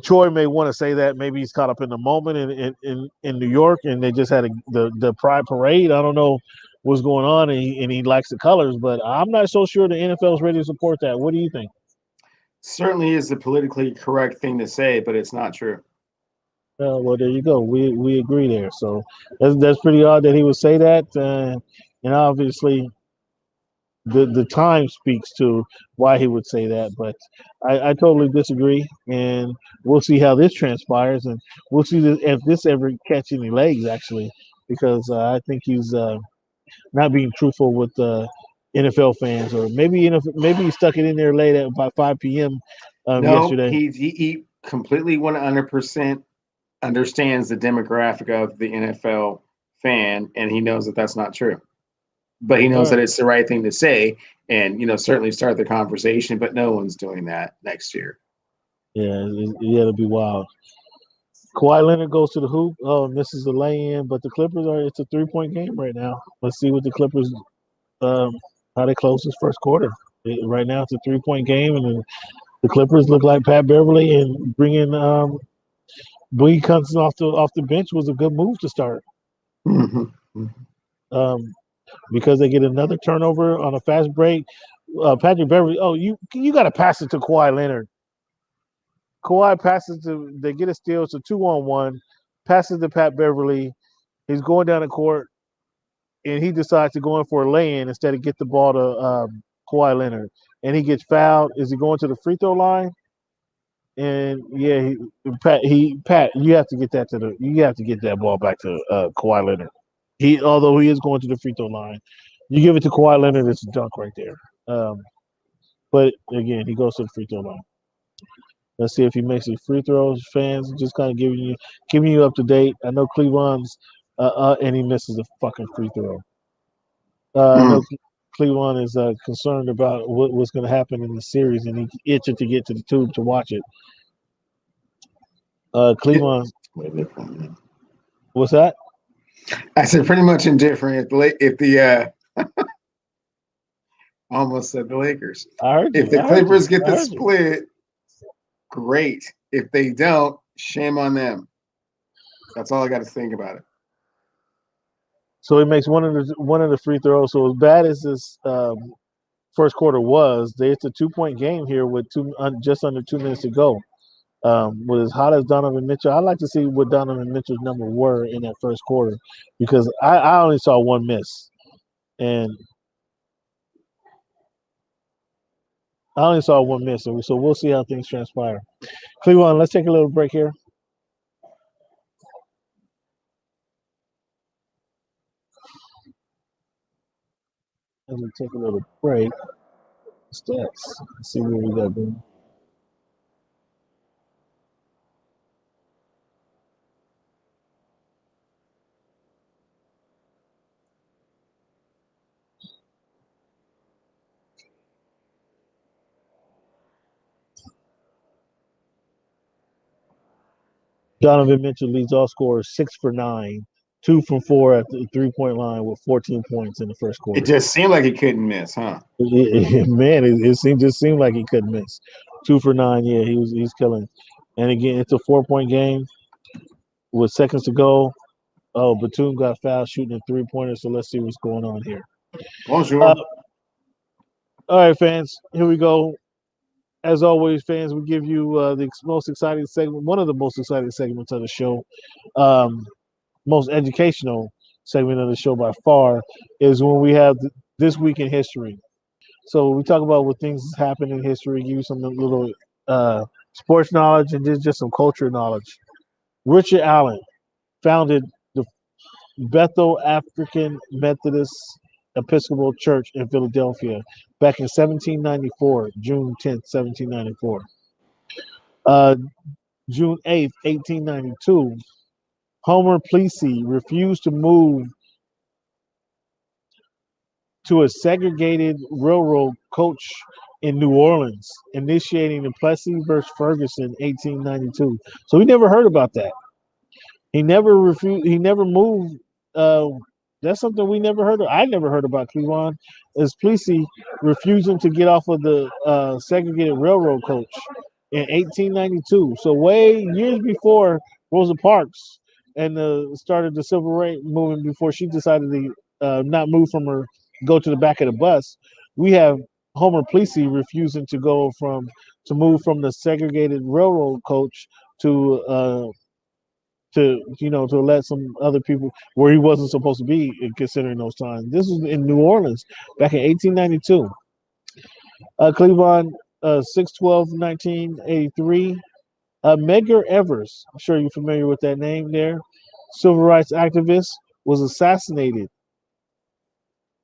Troy may want to say that maybe he's caught up in the moment in New York, and they just had the Pride Parade. I don't know what's going on, and he likes the colors, but I'm not so sure the NFL is ready to support that. What do you think? Certainly is the politically correct thing to say, but it's not true. Well, there you go. We agree there. So that's pretty odd that he would say that, and obviously the time speaks to why he would say that. But I totally disagree, and we'll see how this transpires, and we'll see if this ever catch any legs actually, because I think he's not being truthful with NFL fans, or maybe he stuck it in there late at about 5 p.m. No, Yesterday. he completely 100% understands the demographic of the NFL fan, and he knows that that's not true. But he All knows that right. it's the right thing to say, and certainly start the conversation. But no one's doing that next year. Yeah, it'll be wild. Kawhi Leonard goes to the hoop. Oh, misses the lay-in, but the Clippers are. It's a 3-point game right now. Let's see what the Clippers um, how they close this first quarter. Right now, it's a 3-point game, and the Clippers look like Pat Beverly, and bringing Boogie Cousins off the bench was a good move to start. Mm-hmm. Um, because they get another turnover on a fast break. Patrick Beverly. Oh, you got to pass it to Kawhi Leonard. Kawhi passes to. They get a steal. It's a 2-on-1. Passes to Pat Beverly. He's going down the court, and he decides to go in for a lay-in instead of get the ball to Kawhi Leonard, and he gets fouled. Is he going to the free throw line? And yeah, Pat, you have to get that ball back to Kawhi Leonard. Although he is going to the free throw line, you give it to Kawhi Leonard, it's a dunk right there. But again, he goes to the free throw line. Let's see if he makes his free throws. Fans just kind of giving you up to date. I know Cleveland's and he misses a fucking free throw. I know Cleveland is concerned about what's going to happen in the series, and he itching to get to the tube to watch it. Cleveland, what's that? I said pretty much indifferent. If the almost said the Lakers. I heard If you. the I heard you. Clippers get I the heard you. split, great. If they don't, shame on them. That's all I got to think about it. So he makes one of the free throws. So as bad as this first quarter was, it's a 2-point game here with just under 2 minutes to go. With as hot as Donovan Mitchell, I'd like to see what Donovan Mitchell's numbers were in that first quarter, because I only saw one miss, and so we'll see how things transpire. Cleveland, let's take a little break here. As we take a little break, stats. Let's see what we got going. Donovan Mitchell leads all scorers 6 for 9, 2 from 4 at the 3-point line with 14 points in the first It quarter. just seemed like he couldn't miss, huh? Man, it just seemed like he couldn't miss. 2 for 9, yeah, he's killing. And again, it's a 4-point game with seconds to go. Oh, Batum got fouled shooting a 3-pointer, so let's see what's going on here. Uh, Bonjour. all right, fans, here we go. As always, fans, we give you the most exciting segment, one of the most exciting segments of the show. Um, Most educational segment of the show by far is when we have this week in history. So we talk about what things happen in history, give you some little uh, sports knowledge and just some culture knowledge. Richard Allen founded the Bethel African Methodist Episcopal Church in Philadelphia back in 1794, June 10th, 1794. Uh, June 8th, 1892, Homer Plessy refused to move to a segregated railroad coach in New Orleans, initiating the Plessy versus Ferguson 1892. So we never heard about that. He never refused. He never moved. Uh, that's something we never heard of. I never heard about Cleveland. Is Plessy refusing to get off of the segregated railroad coach in 1892? So way years before Rosa Parks and started the civil rights movement. Before she decided to not move from her, go to the back of the bus. We have Homer Plessy refusing to move from the segregated railroad coach to to let some other people where he wasn't supposed to be considering those times. This was in New Orleans back in 1892. Cleveland, 6/12/1983. Medgar Evers, I'm sure you're familiar with that name there, civil rights activist, was assassinated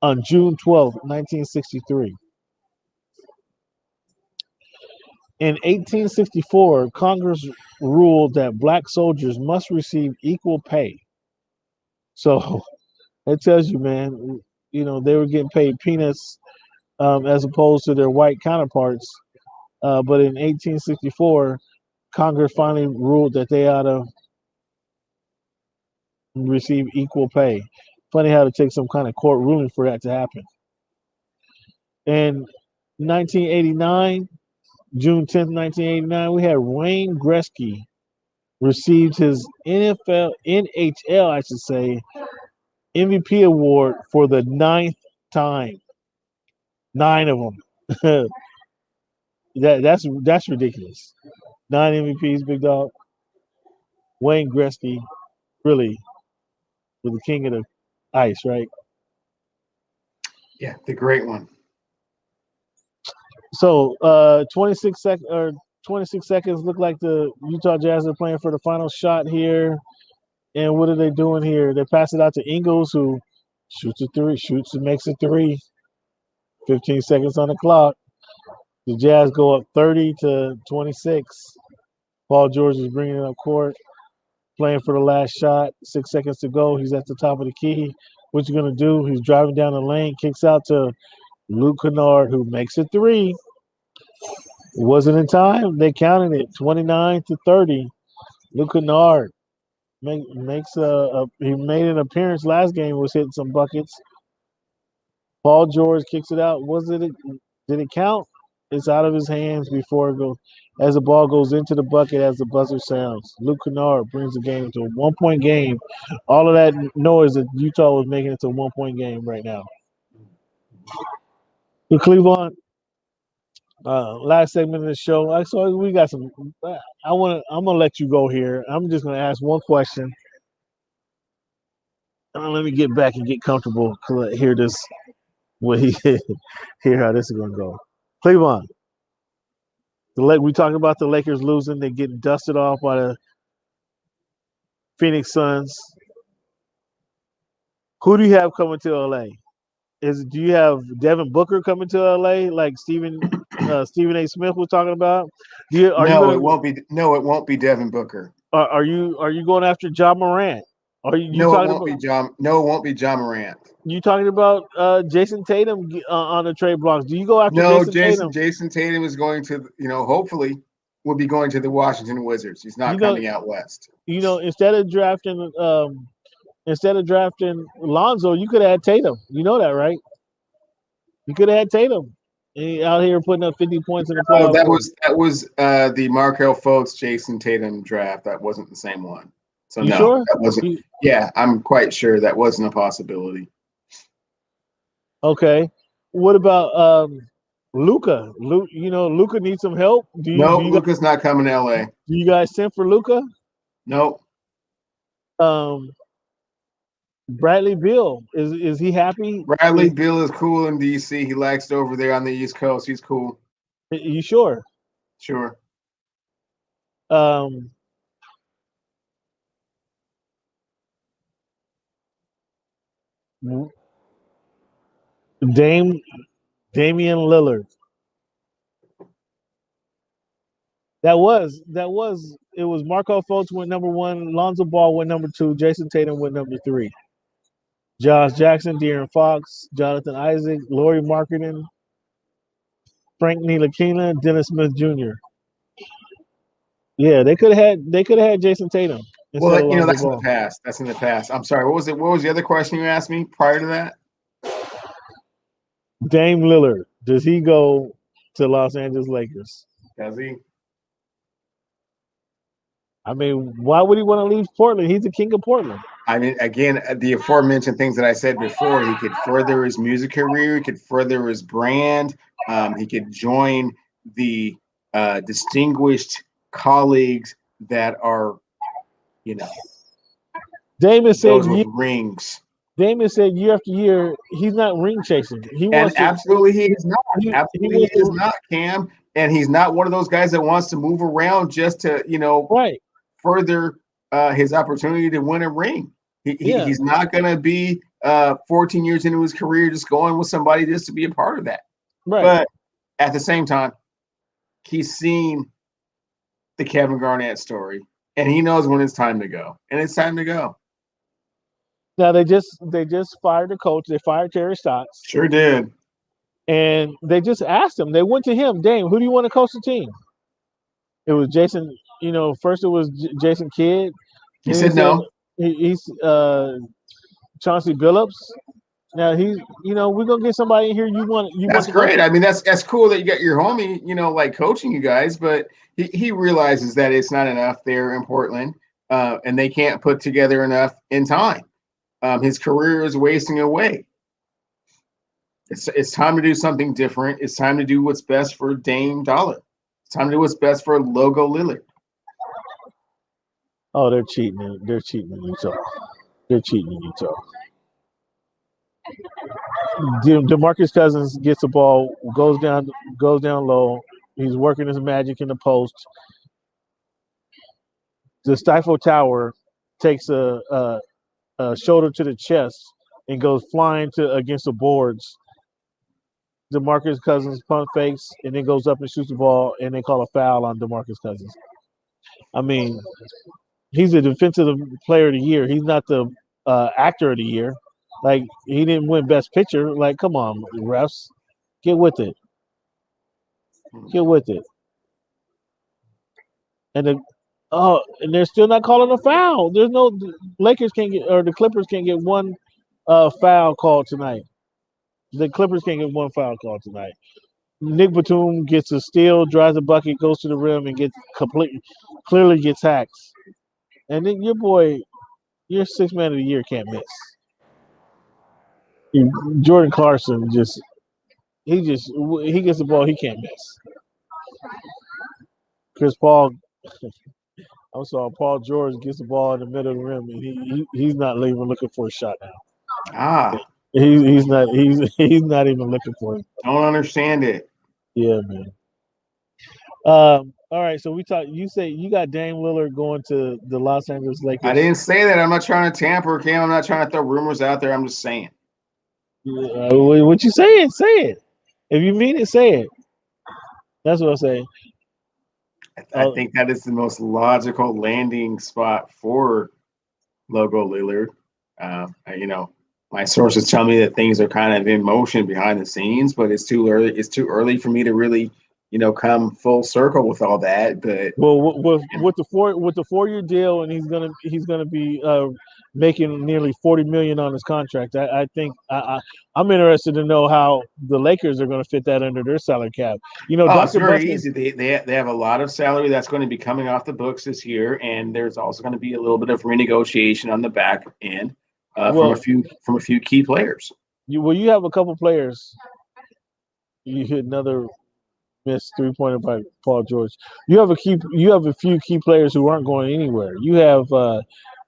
on June 12th, 1963. In 1864, Congress ruled that black soldiers must receive equal pay. So it tells you, man, they were getting paid peanuts as opposed to their white counterparts. But in 1864, Congress finally ruled that they ought to receive equal pay. Funny how to take some kind of court ruling for that to happen. In 1989, June 10th, 1989, we had Wayne Gretzky received his NHL, I should say, MVP award for the ninth time. 9 of them. That's ridiculous. 9 MVPs, big dog. Wayne Gretzky, really, was the king of the ice, right? Yeah, the great one. So 26 seconds look like the Utah Jazz are playing for the final shot here. And what are they doing here? They pass it out to Ingles, who shoots and makes a three. 15 seconds on the clock. The Jazz go up 30-26. Paul George is bringing it up court, playing for the last shot. 6 seconds to go. He's at the top of the key. What you gonna do? He's driving down the lane, kicks out to Luke Kennard, who makes a three. It wasn't in time. They counted it 29-30. Luke Kennard makes he made an appearance last game, was hitting some buckets. Paul George kicks it out. Did it count? It's out of his hands before it goes as the ball goes into the bucket as the buzzer sounds. Luke Kennard brings the game to a 1-point game. All of that noise that Utah was making it to a 1-point game right now. The Cleveland, last segment of the show. So we got some. I'm gonna let you go here. I'm just gonna ask one question. Let me get back and get comfortable. Hear this. Hear how this is gonna go. Cleveland. We talking about the Lakers losing. They getting dusted off by the Phoenix Suns. Who do you have coming to LA? Do you have Devin Booker coming to LA like Stephen A. Smith was talking about? It won't be. No, it won't be Devin Booker. Are you going after Ja Morant? It won't be John. No, it won't be Ja Morant. You talking about Jason Tatum on the trade blocks? Do you go after Jason Tatum? Jason Tatum is going to, hopefully, will be going to the Washington Wizards. He's not coming out west. Instead of drafting Lonzo, you could have had Tatum. You know that, right? You could have had Tatum out here putting up 50 points in the playoffs. That was the Markelle Fultz Jason Tatum draft. That wasn't the same one. So you sure? That wasn't. Yeah, I'm quite sure that wasn't a possibility. Okay. What about Luka? Luka needs some help. Luka's not coming to LA. Do you guys send for Luka? Nope. Bradley Beal is he happy? Bradley Beal is cool in DC. He likes it over there on the East Coast. He's cool. You sure? Sure. Um, Dame Damian Lillard. It was Marco Fultz went number one, Lonzo Ball went number two, Jason Tatum went number three. Josh Jackson, De'Aaron Fox, Jonathan Isaac, Laurie Marketing, Frank Ntilikina, Dennis Smith Jr. Yeah, they could have had Jason Tatum instead of Well, Lonzo that's in the Ball. past. That's in the past. I'm sorry. What was it? What was the other question you asked me prior to that? Dame Lillard, does he go to Los Angeles Lakers? Does he? I mean, why would he want to leave Portland? He's the king of Portland. I mean, again, the aforementioned things that I said before. He could further his music career. He could further his brand. He could join the distinguished colleagues that are, Damon said those with rings. Damon said year after year he's not ring chasing. He wants to. Absolutely, he is not. Absolutely, he is to, not, Cam. And he's not one of those guys that wants to move around just to, right. further his opportunity to win a ring. He's not going to be 14 years into his career just going with somebody just to be a part of that. Right. But at the same time, he's seen the Kevin Garnett story, and he knows when it's time to go. And it's time to go. Now they just fired the coach. They fired Terry Stotts. Sure did. And they just asked him. They went to him, Dame, who do you want to coach the team? It was Jason. First it was Jason Kidd. He said no. He's Chauncey Billups. Now we're gonna get somebody in here. That's great. I mean, that's cool that you got your homie, like coaching you guys, but he realizes that it's not enough there in Portland, and they can't put together enough in time. His career is wasting away. It's time to do something different. It's time to do what's best for Dame Dollar. It's time to do what's best for Logo Lillard. Oh, they're cheating. They're cheating in Utah. They're cheating in Utah. DeMarcus Cousins gets the ball, goes down low. He's working his magic in the post. The Stifle Tower takes a shoulder to the chest and goes flying against the boards. DeMarcus Cousins pump fakes and then goes up and shoots the ball, and they call a foul on DeMarcus Cousins. I mean, he's a defensive player of the year. He's not the actor of the year. Like, he didn't win Best Picture. Like, come on, refs, get with it. Get with it. And they're still not calling a foul. There's no Lakers can't get, or the Clippers can't get one foul call tonight. The Clippers can't get one foul call tonight. Nick Batum gets a steal, drives a bucket, goes to the rim, and clearly gets hacked. And then your sixth man of the year can't miss. Jordan Clarkson he gets the ball, he can't miss. Chris Paul, I'm sorry, Paul George gets the ball in the middle of the rim, and he's not even looking for a shot now. He's not even looking for it. Don't understand it. Yeah, man. All right, so we talked. You say you got Dame Lillard going to the Los Angeles Lakers. I didn't say that. I'm not trying to tamper, Cam. I'm not trying to throw rumors out there. I'm just saying. What you saying? Say it. If you mean it, say it. That's what I'm saying. I think that is the most logical landing spot for Logo Lillard. My sources tell me that things are kind of in motion behind the scenes, but it's too early. It's too early for me to really, come full circle with all that. But with the 4-year deal, and he's gonna be making nearly $40 million on his contract. I think I'm interested to know how the Lakers are going to fit that under their salary cap. It's very easy. They have a lot of salary that's going to be coming off the books this year, and there's also going to be a little bit of renegotiation on the back end from a few key players. You have a couple players. You hit another missed 3-pointer by Paul George. You have a few key players who aren't going anywhere. You have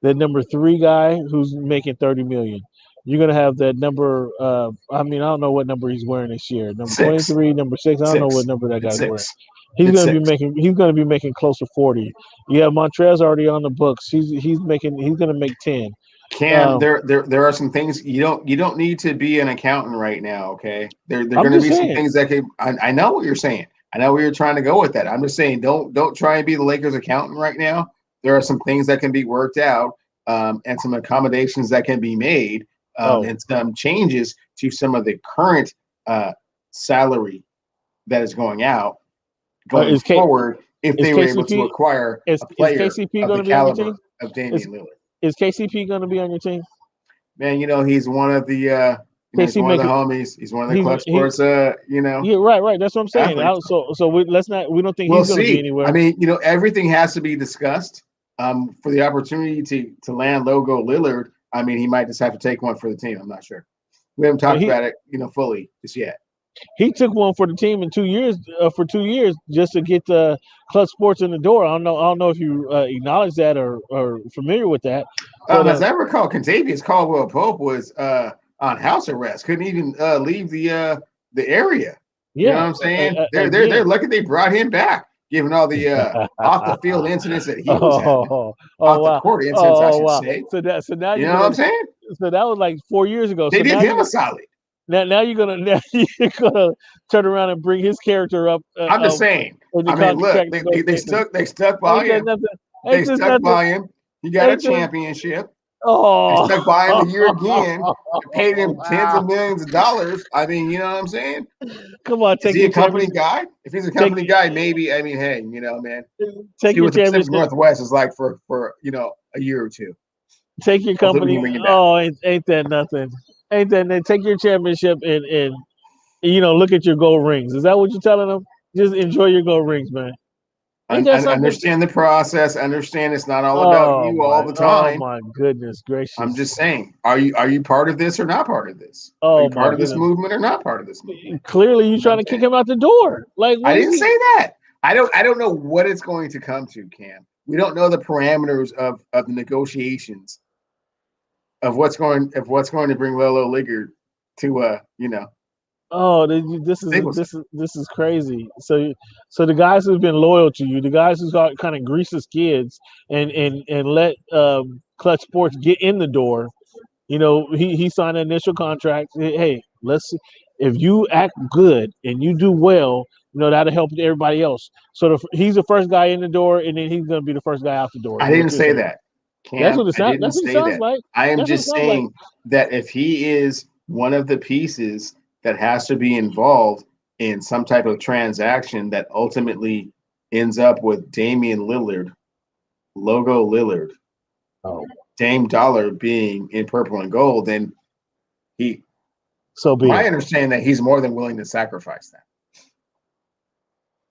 that number 3 guy who's making 30 million. You're gonna have that number. I mean, I don't know what number he's wearing this year. Number Six, 23, number 6. I don't know what six. number that It's guy's wearing. six. He's It's gonna be six. making. He's gonna be making close to 40. Yeah, Montrez already on the books. He's making. He's gonna make 10. Cam, Um, there are some things you don't need to be an accountant right now. Okay, there are I'm going to just be some saying. things that could. I know what you're saying. I know where you're trying to go with that. I'm just saying don't try and be the Lakers accountant right now. There are some things that can be worked out, and some accommodations that can be made, Oh, and some changes to some of the current salary that is going out going is K forward if is they were able to KCP acquire is a is player KCP of going the to be on your team? caliber of Is Damian Lillard. is KCP going to be on your team? Man, he's one of the he's KC one of make the it. homies. He's one of the He's clutch he sports Yeah, right. That's what I'm saying. athletes. So let's not. We don't think We'll he's going to be see. I anywhere. mean, everything has to be discussed. For the opportunity to land logo Lillard, I mean, he might just have to take one for the team. I'm not sure. We haven't But talked about it, fully just yet. he took one for the team in 2 years. For 2 years, just to get Clutch Sports in the door. I don't know. I don't know if you acknowledge that or familiar with that. But As I recall, Contavious Caldwell Pope was on house arrest. Couldn't even leave the area. You know what yeah, I'm saying? They're again. lucky they brought him back, given all the off the field incidents that he was having, Oh, oh off the wow. court incidents, I Oh should wow. say. So now You you're know what I'm gonna. saying? So that was like 4 years ago. They So did now him you're a solid. now you're gonna now you're gonna turn around and bring his character up I'm just saying. in the I mean, look, contract they negotiations. stuck by Ain't that him. nothing? They Ain't this stuck nothing? by him. He got a Ain't this? championship. They Oh, stuck by him a year again. Paid him tens wow! of millions of dollars. I mean, you know what I'm saying? Come on, Is take he your a company championship. guy? If he's a Take company guy, maybe. I mean, hey, man, take see your what the Pacific championship. Northwest is like for a year or two. Take your Hopefully, we company. can bring him back. Oh, ain't that nothing? Ain't that nothing? Take your championship and look at your gold rings. Is that what you're telling them? Just enjoy your gold rings, man. Ain't that something? Understand the process. Understand it's not all about you all the Oh time. my goodness I'm gracious. just saying, are you part of this or not part of this? Are Oh you my part of this goodness. movement or not part of this movement? Clearly, you You know what trying I'm to kick saying? him out the door. Like, I what is didn't he? say that. I don't know what it's going to come to, Cam. We don't know the parameters of the negotiations of what's going to bring Lolo Liggard to Oh, this is Staples Center. this is crazy. So the guys who've been loyal to you, the guys who's got kind of grease his skids and let Clutch Sports get in the door. He signed an initial contract. Hey, let's see. If you act good and you do well, that'll help everybody else. So he's the first guy in the door, and then he's going to be the first guy out the door. I Is what didn't you're say saying? that, That's Cam. what it I sounds. didn't That's what it say sounds that. like. I am That's what it just sounds like. saying that if he is one of the pieces that has to be involved in some type of transaction that ultimately ends up with Damian Lillard, logo Lillard, Oh, Dame Dollar being in purple and gold, then he so be my it. understanding that he's more than willing to sacrifice that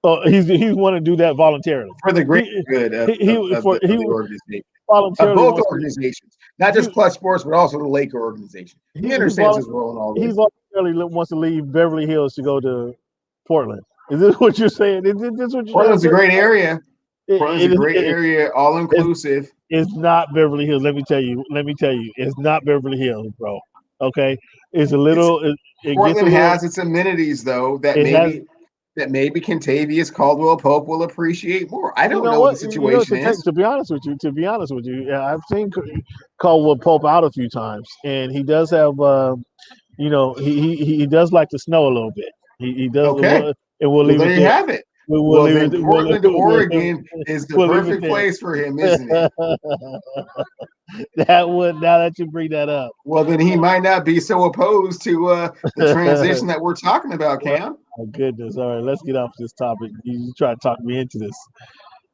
Oh, he's want to do that voluntarily. for the greater He good of, he of, he of, for the, of he the organization. Of voluntarily both wants to. organizations, not just He Clutch Sports, but also the Laker organization. He he understands his role in all he this. voluntarily wants to leave Beverly Hills to go to Portland. Is this what you're saying? Is this what you're trying to Portland's a say? great area. Portland's a It, great it, area, all it's inclusive. it's not Beverly Hills. Let me tell you. It's not Beverly Hills, bro. Okay, it's a It's little. It gets a Portland little. has its amenities though that It has. maybe Contavious Caldwell Pope will appreciate more. I You don't know know what what? the situation is. To be honest with you, yeah, I've seen Caldwell Pope out a few times, and he does have. He does like to snow a little bit. He does. Okay, And we'll well leave there it you there. have it. We'll Well leave then, it. Portland, Oregon is the We'll leave it perfect there. place for him, isn't it? That would now that you bring that up. Well, then he might not be so opposed to the transition that we're talking about, Well, Cam. my goodness. All right, let's get off this topic. You try to talk me into this.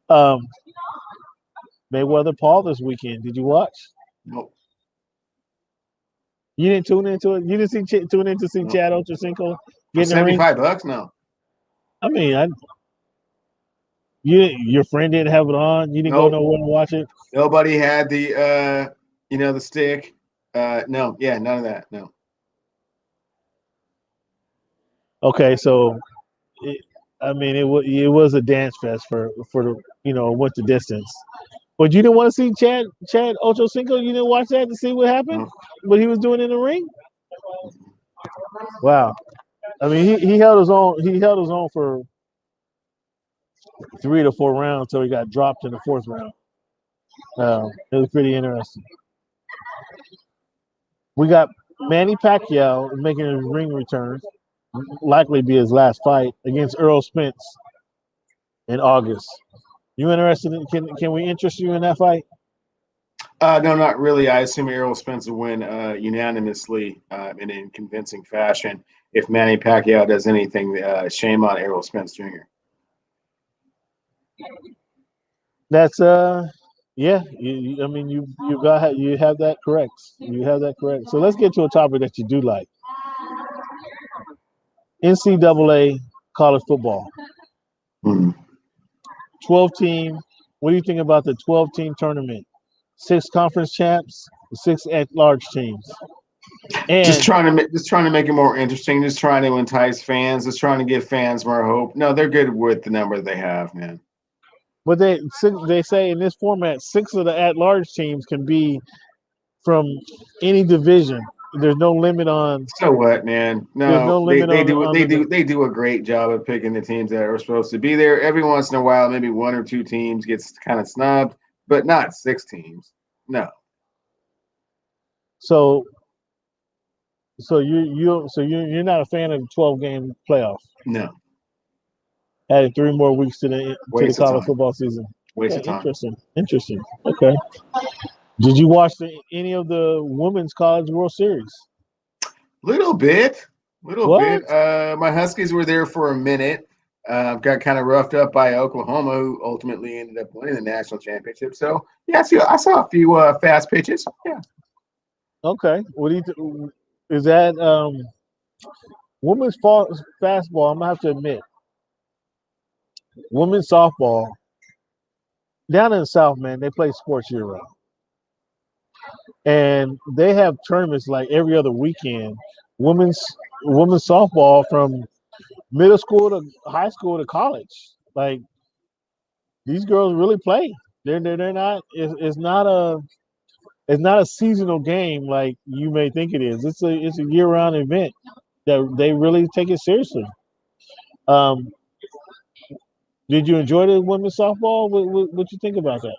Um, Mayweather Paul this weekend. Did you watch? No, You didn't tune into it. You didn't tune in to see no. Chad Ochocinco For get in the ring. $75, no. I mean, your friend didn't have it on. You didn't go Nope. nowhere to watch it. Nobody had the stick. No, yeah, none of that. No. Okay, so I mean, it was a dance fest for the went the distance. But you didn't want to see Chad Ochocinco? You didn't watch that to see what happened? Mm. What he was doing in the ring? Wow. I mean, he held his own. He held his own for 3 to 4 rounds until he got dropped in the fourth round. It was pretty interesting. We got Manny Pacquiao making his ring return, likely be his last fight against Earl Spence in August. You interested in? Can we interest you in that fight? No, not really. I assume Errol Spence will win unanimously and in convincing fashion. If Manny Pacquiao does anything, shame on Errol Spence Jr. That's yeah. I mean, you have that correct. You have that correct. So let's get to a topic that you do like: NCAA college football. Hmm. 12 team. What do you think about the 12-team tournament? 6 conference champs, 6 at-large teams, Just and trying to make it more interesting. Just trying to entice fans. Just trying to give fans more hope. No, they're good with the number they have, man. but they say in this format, 6 of the at-large teams can be from any division. There's no limit on. So what, man? There's no No, limit on the. they do a great job of picking the teams that are supposed to be there. Every once in a while, maybe 1 or 2 teams gets kind of snubbed, but not 6 teams. No, So you're not a fan of the 12-game playoff. no, Added 3 more weeks to the waste of college time. football season. Waste Okay, of time. interesting. Okay. Did you watch any of the women's college World Series? Little bit, little What? bit. My Huskies were there for a minute. Got kind of roughed up by Oklahoma, who ultimately ended up winning the national championship. So yeah, I saw a few fast pitches. Yeah, Okay. What do you is that women's fastball? I'm gonna have to admit, women's softball down in the South, man, they play sports year round, and they have tournaments like every other weekend. Women's women's softball from middle school to high school to college. Like these girls really play. They're not. It's not a seasonal game like you may think it is. It's a year round event that they really take it seriously. Um, did you enjoy the women's softball? What you think about that?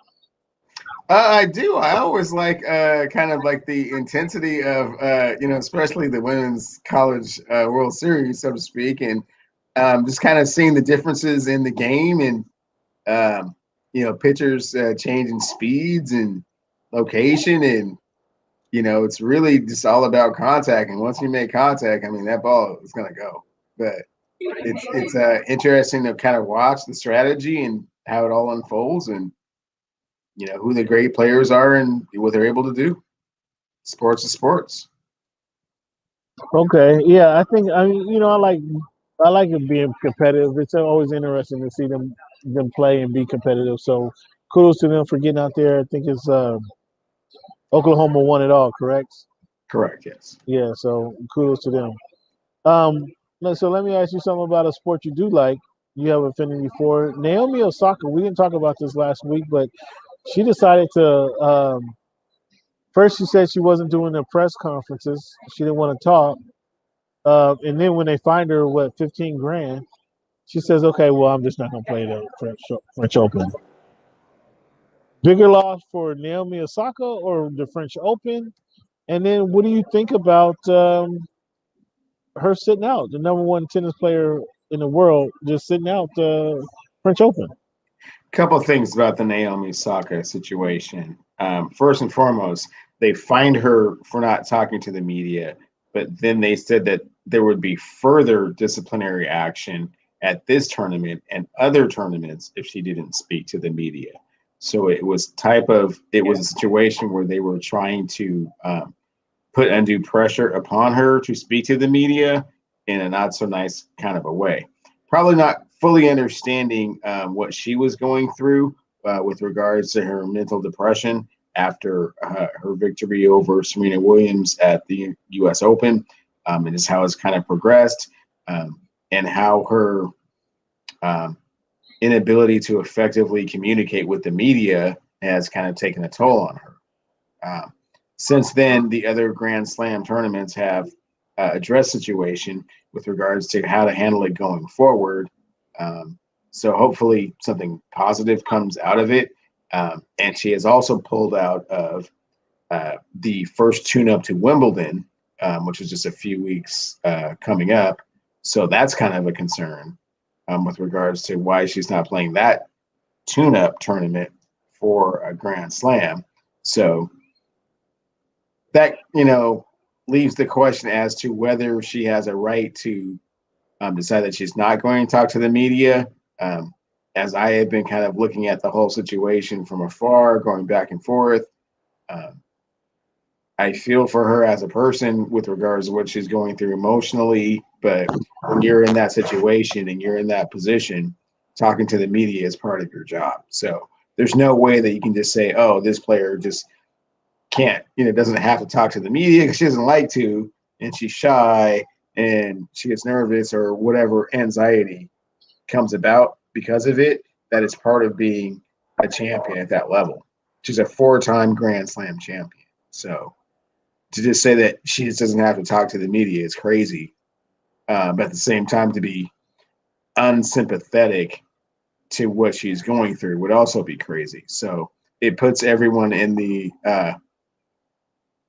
I do. I always like kind of like the intensity of especially the women's college World Series, so to speak, and just kind of seeing the differences in the game and pitchers changing speeds and location, and it's really just all about contact. And once you make contact, I mean that ball is gonna go. But it's interesting to kind of watch the strategy and how it all unfolds, and who the great players are and what they're able to do. Sports is sports. Okay, yeah, I mean, I like it being competitive. It's always interesting to see them play and be competitive. So kudos to them for getting out there. I think it's Oklahoma won it all, correct? Correct. Yes. Yeah, so kudos to them. Um, so let me ask you something about a sport you do like. You have affinity for Naomi Osaka. We didn't talk about this last week, but she decided to. First, she said she wasn't doing the press conferences. She didn't want to talk. And then when they find her, 15 grand, she says, "Okay, well, I'm just not going to play the French Open." Bigger loss for Naomi Osaka or the French Open? And then, what do you think about her sitting out, the #1 tennis player in the world, just sitting out the French Open? Couple of things about the Naomi Osaka situation. First and foremost, they fined her for not talking to the media, but then they said that there would be further disciplinary action at this tournament and other tournaments if she didn't speak to the media. So it was a situation where they were trying to put undue pressure upon her to speak to the media in a not so nice kind of a way. Probably not fully understanding what she was going through with regards to her mental depression after her victory over Serena Williams at the U.S. Open, and just how it's kind of progressed, and how her inability to effectively communicate with the media has kind of taken a toll on her. Um, since then, the other Grand Slam tournaments have addressed situation with regards to how to handle it going forward. Um, so hopefully something positive comes out of it. And she has also pulled out of the first tune-up to Wimbledon, which is just a few weeks coming up. So that's kind of a concern with regards to why she's not playing that tune-up tournament for a Grand Slam. So that leaves the question as to whether she has a right to decide that she's not going to talk to the media. Um, as I have been kind of looking at the whole situation from afar, going back and forth, um, I feel for her as a person with regards to what she's going through emotionally. But when you're in that situation and you're in that position, talking to the media is part of your job. So there's no way that you can just say, oh, this player just can't, doesn't have to talk to the media because she doesn't like to, and she's shy and she gets nervous or whatever anxiety comes about because of it. That is part of being a champion at that level. She's a 4-time Grand Slam champion. So to just say that she just doesn't have to talk to the media is crazy. But at the same time, to be unsympathetic to what she's going through would also be crazy. So it puts everyone in the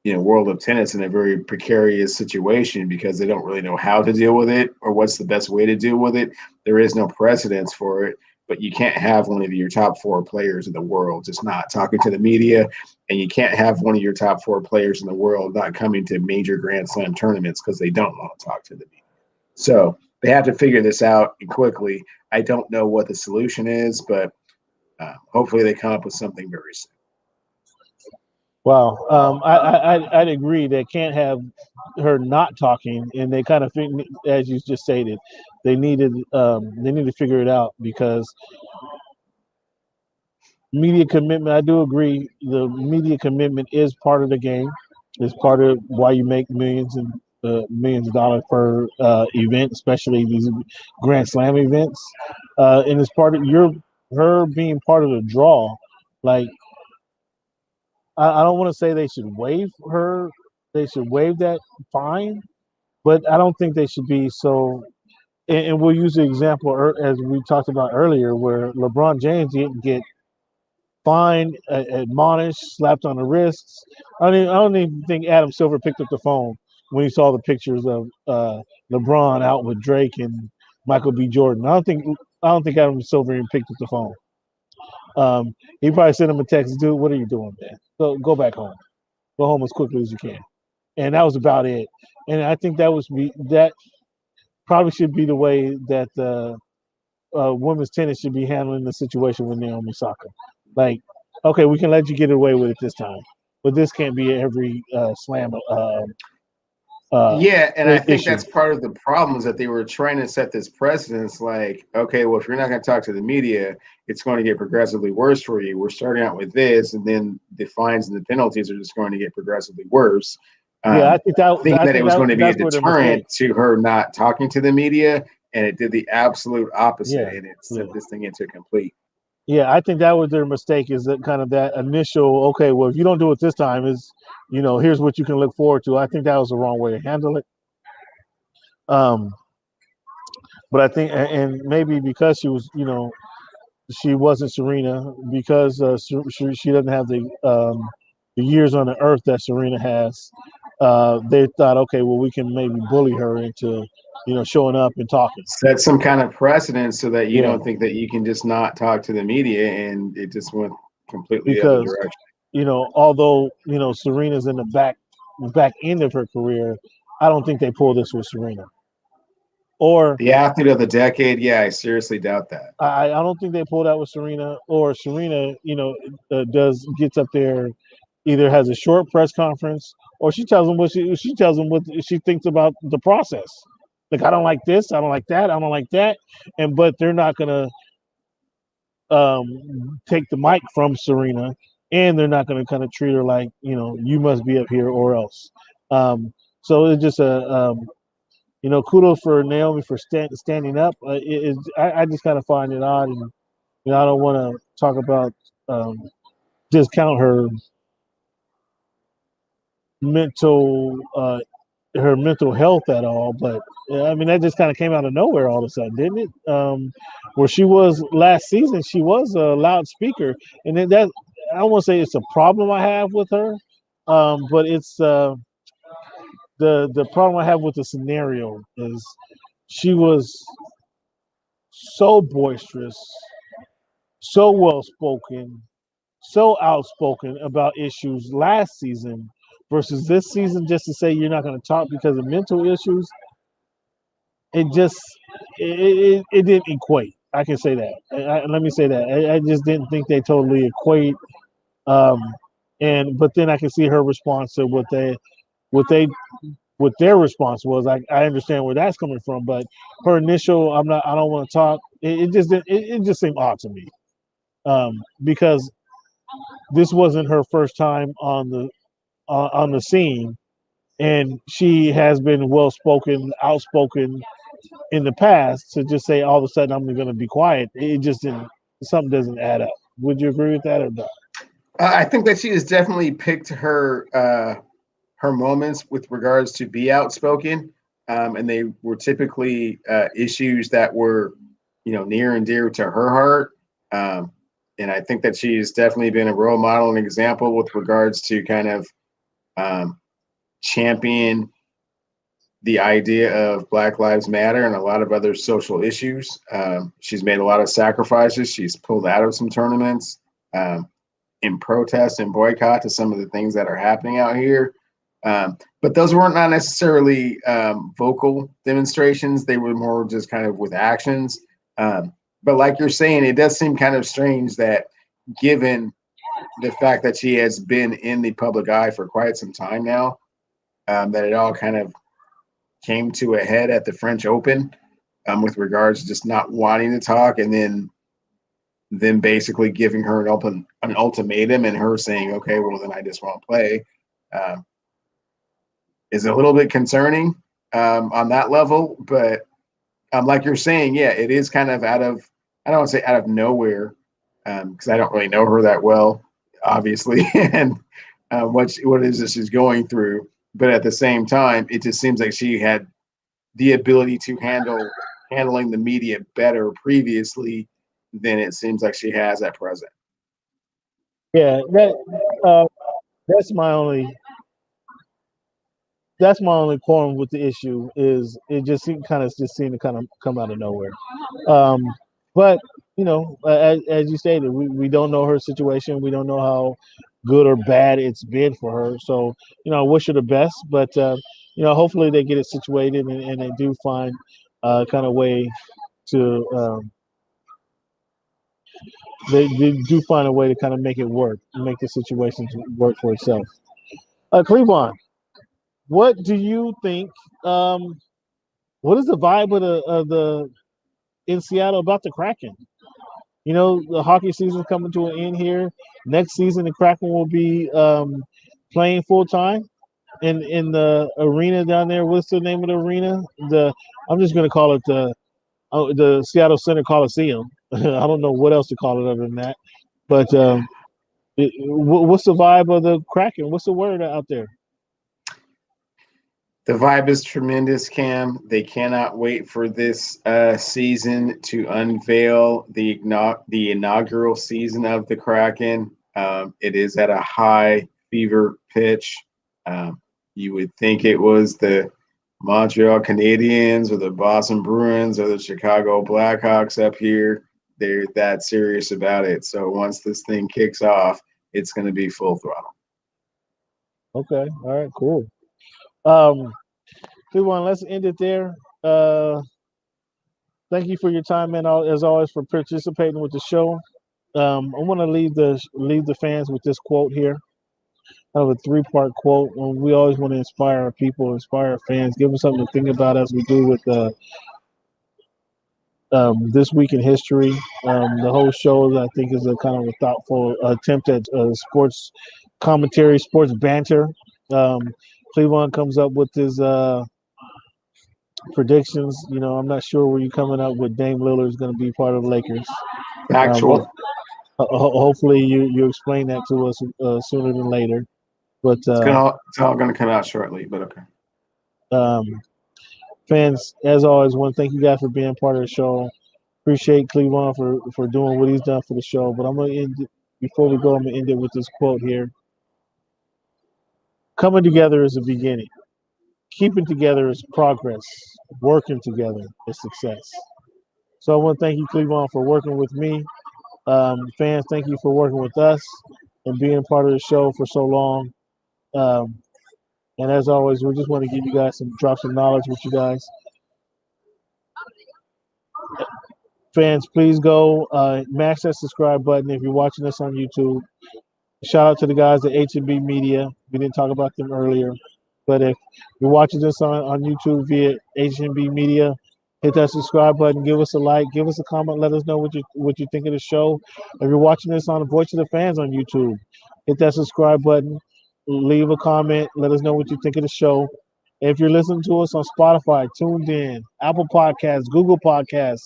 world of tennis in a very precarious situation because they don't really know how to deal with it or what's the best way to deal with it. There is no precedence for it, but you can't have one of your top 4 players in the world just not talking to the media, and you can't have one of your top 4 players in the world not coming to major Grand Slam tournaments because they don't want to talk to the media. So they have to figure this out quickly. I don't know what the solution is, but hopefully they come up with something very soon. Wow, I'd agree. They can't have her not talking, and they kind of think, as you just stated, they need to figure it out because media commitment. I do agree. The media commitment is part of the game. It's part of why you make millions of dollars per event, especially these Grand Slam events, and it's part of her being part of the draw. Like I don't want to say they should waive her. They should waive that fine, but I don't think they should be so. And we'll use the example as we talked about earlier, where LeBron James didn't get fined, admonished, slapped on the wrists. I don't even think Adam Silver picked up the phone when he saw the pictures of LeBron out with Drake and Michael B. Jordan. I don't think Adam Silver even picked up the phone. He probably sent him a text, dude. What are you doing, man? Go back home. Go home as quickly as you can. And that was about it. And I think that probably should be the way that women's tennis should be handling the situation with Naomi Osaka. Like, okay, we can let you get away with it this time, but this can't be every slam uh, Yeah, and I think issue that's part of the problem is that they were trying to set this precedence like, okay, well, if you're not going to talk to the media, it's going to get progressively worse for you. We're starting out with this, and then the fines and the penalties are just going to get progressively worse. Yeah, Thinking I that it think was going to be a that's where their mistake. deterrent to her not talking to the media, and it did the absolute opposite, Yeah, and it yeah, sent this thing into complete. yeah. I think that was their mistake. Is that kind of that initial? Okay, well, if you don't do it this time, is here's what you can look forward to. I think that was the wrong way to handle it. Um, but I think, and maybe because she wasn't Serena, because she doesn't have the years on the earth that Serena has. They thought, okay, well, we can maybe bully her into showing up and talking. Set some kind of precedent so that you Yeah, don't think that you can just not talk to the media, and it just went completely the other because direction. although Serena's in the back end of her career, I don't think they pull this with Serena. Or The athlete of the decade, yeah, I seriously doubt that. I don't think they pulled out with Serena. Or Serena, does gets up there, either has a short press conference, or she tells them she tells them what she thinks about the process. Like, I don't like this, I don't like that, I don't like that, and but they're not gonna take the mic from Serena, and they're not gonna kind of treat her like you must be up here or else. So it's just kudos for Naomi for standing up. I just kind of find it odd, and I don't want to talk about um, discount mental her mental health at all, but I mean that just kind of came out of nowhere all of a sudden, didn't it? Where she was last season, she was a loudspeaker, and then that I won't say it's a problem I have with her, but it's the problem I have with the scenario is she was so boisterous, so well spoken, so outspoken about issues last season versus this season. Just to say you're not going to talk because of mental issues, it just it didn't equate. I can say that. Let me say that. I just didn't think they totally equate. Um, and but then I can see her response to what they what their response was. I understand where that's coming from, but her initial I don't want to talk. It just didn't, it just seemed odd to me because this wasn't her first time on the scene, and she has been well spoken, outspoken in the past. To just say all of a sudden I'm going to be quiet, it just didn't. Something doesn't add up. Would you agree with that or not? I think that she has definitely picked her moments with regards to be outspoken, and they were typically issues that were, near and dear to her heart. Um, and I think that she's definitely been a role model and example with regards to kind of um, champion the idea of Black Lives Matter and a lot of other social issues. She's made a lot of sacrifices. She's pulled out of some tournaments in protest and boycott to some of the things that are happening out here. But those weren't not necessarily vocal demonstrations. They were more just kind of with actions. But like you're saying, it does seem kind of strange that given the fact that she has been in the public eye for quite some time now, that it all kind of came to a head at the French Open with regards to just not wanting to talk, and then basically giving her an ultimatum, and her saying, "Okay, well then I just won't play," um, is a little bit concerning on that level. But like you're saying, yeah, it is kind of out of, I don't want to say out of nowhere, because I don't really know her that well, obviously, and what is this she's going through. But at the same time, it just seems like she had the ability to handling the media better previously than it seems like she has at present. Yeah, uh, that's my only that's my only qualm with the issue is it just seemed to kind of come out of nowhere. Um, but as you stated, we don't know her situation. We don't know how good or bad it's been for her. So I wish her the best. But hopefully they get it situated and they do find kind of way to they do find a way to kind of make it work, make the situation work for itself. Cleveland, what do you think? Um, what is the vibe of the in Seattle about the Kraken? The hockey season's coming to an end here. Next season, the Kraken will be playing full time in the arena down there. What's the name of the arena? I'm just gonna call it the Seattle Center Coliseum. I don't know what else to call it other than that. But what's the vibe of the Kraken? What's the word out there? The vibe is tremendous, Cam. They cannot wait for this season to unveil the inaugural season of the Kraken. It is at a high fever pitch. You would think it was the Montreal Canadiens or the Boston Bruins or the Chicago Blackhawks up here. They're that serious about it. So once this thing kicks off, it's going to be full throttle. Okay, all right, cool. Um, Cleveland, let's end it there. Thank you for your time, and as always for participating with the show. I want to leave the fans with this quote here. I have a three-part quote. We always want to inspire our people, inspire our fans, give them something to think about as we do with this week in history. The whole show, I think, is a kind of a thoughtful attempt at sports commentary, sports banter. Um, Cleveland comes up with his predictions. I'm not sure where you're coming up with Dame Lillard is going to be part of the Lakers. What Factual. Hopefully, you explain that to us sooner than later. But It's all gonna come out shortly, but okay. um, fans, as always, want to thank you guys for being part of the show. Appreciate Cleveland for doing what he's done for the show. But I'm gonna end it, before we go. I'm gonna end it with this quote here: "Coming together is a beginning. Keeping together is progress. Working together is success." So I want to thank you, Cleveland, for working with me. Fans, thank you for working with us and being part of the show for so long. Um, and as always, we just want to give you guys some drops of knowledge with you guys. Fans, please go mash that subscribe button if you're watching us on YouTube. Shout out to the guys at H&B Media. We didn't talk about them earlier. But if you're watching this on YouTube via H&B Media, hit that subscribe button, give us a like, give us a comment, let us know what you think of the show. If you're watching this on the Voice of the Fans on YouTube, hit that subscribe button, leave a comment, let us know what you think of the show. If you're listening to us on Spotify, tuned in, Apple Podcasts, Google Podcasts,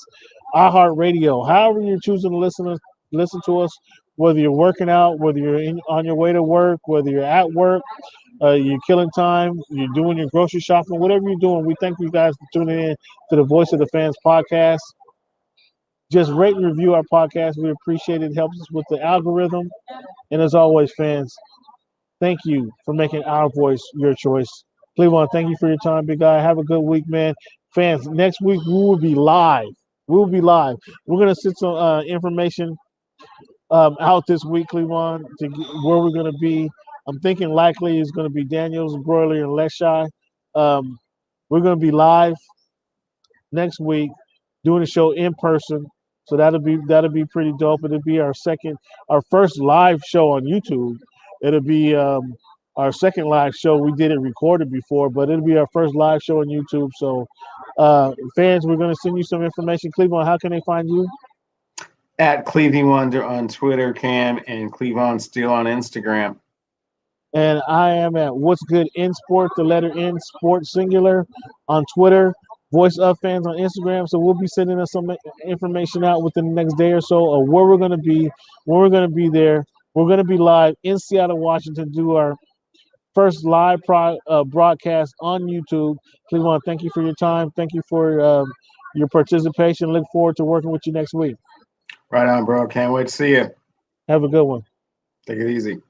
iHeartRadio, however you're choosing to listen to us, whether you're working out, whether you're on your way to work, whether you're at work, you're killing time, you're doing your grocery shopping, whatever you're doing, we thank you guys for tuning in to the Voice of the Fans podcast. Just rate and review our podcast. We appreciate it. It helps us with the algorithm. And as always, fans, thank you for making our voice your choice. Cleveland, thank you for your time, big guy. Have a good week, man. Fans, next week we will be live. We will be live. We're going to send some information out this week, Cleveland, to get where we're going to be. I'm thinking likely is going to be Daniels, Broiler, and Leshai. Um, we're going to be live next week doing the show in person. So that'll be pretty dope. It'll be our first live show on YouTube. It'll be our second live show. We did it recorded before, but it'll be our first live show on YouTube. So, fans, we're going to send you some information. Cleveland, how can they find you? At Clevey Wonder on Twitter, Cam, and Cleavon Steele on Instagram. And I am at What's Good in Sport, the letter N, Sport Singular on Twitter, Voice of Fans on Instagram. So we'll be sending us some information out within the next day or so of where we're going to be, when we're going to be there. We're going to be live in Seattle, Washington, do our first live broadcast on YouTube. Please want to thank you for your time. Thank you for your participation. Look forward to working with you next week. Right on, bro. Can't wait to see you. Have a good one. Take it easy.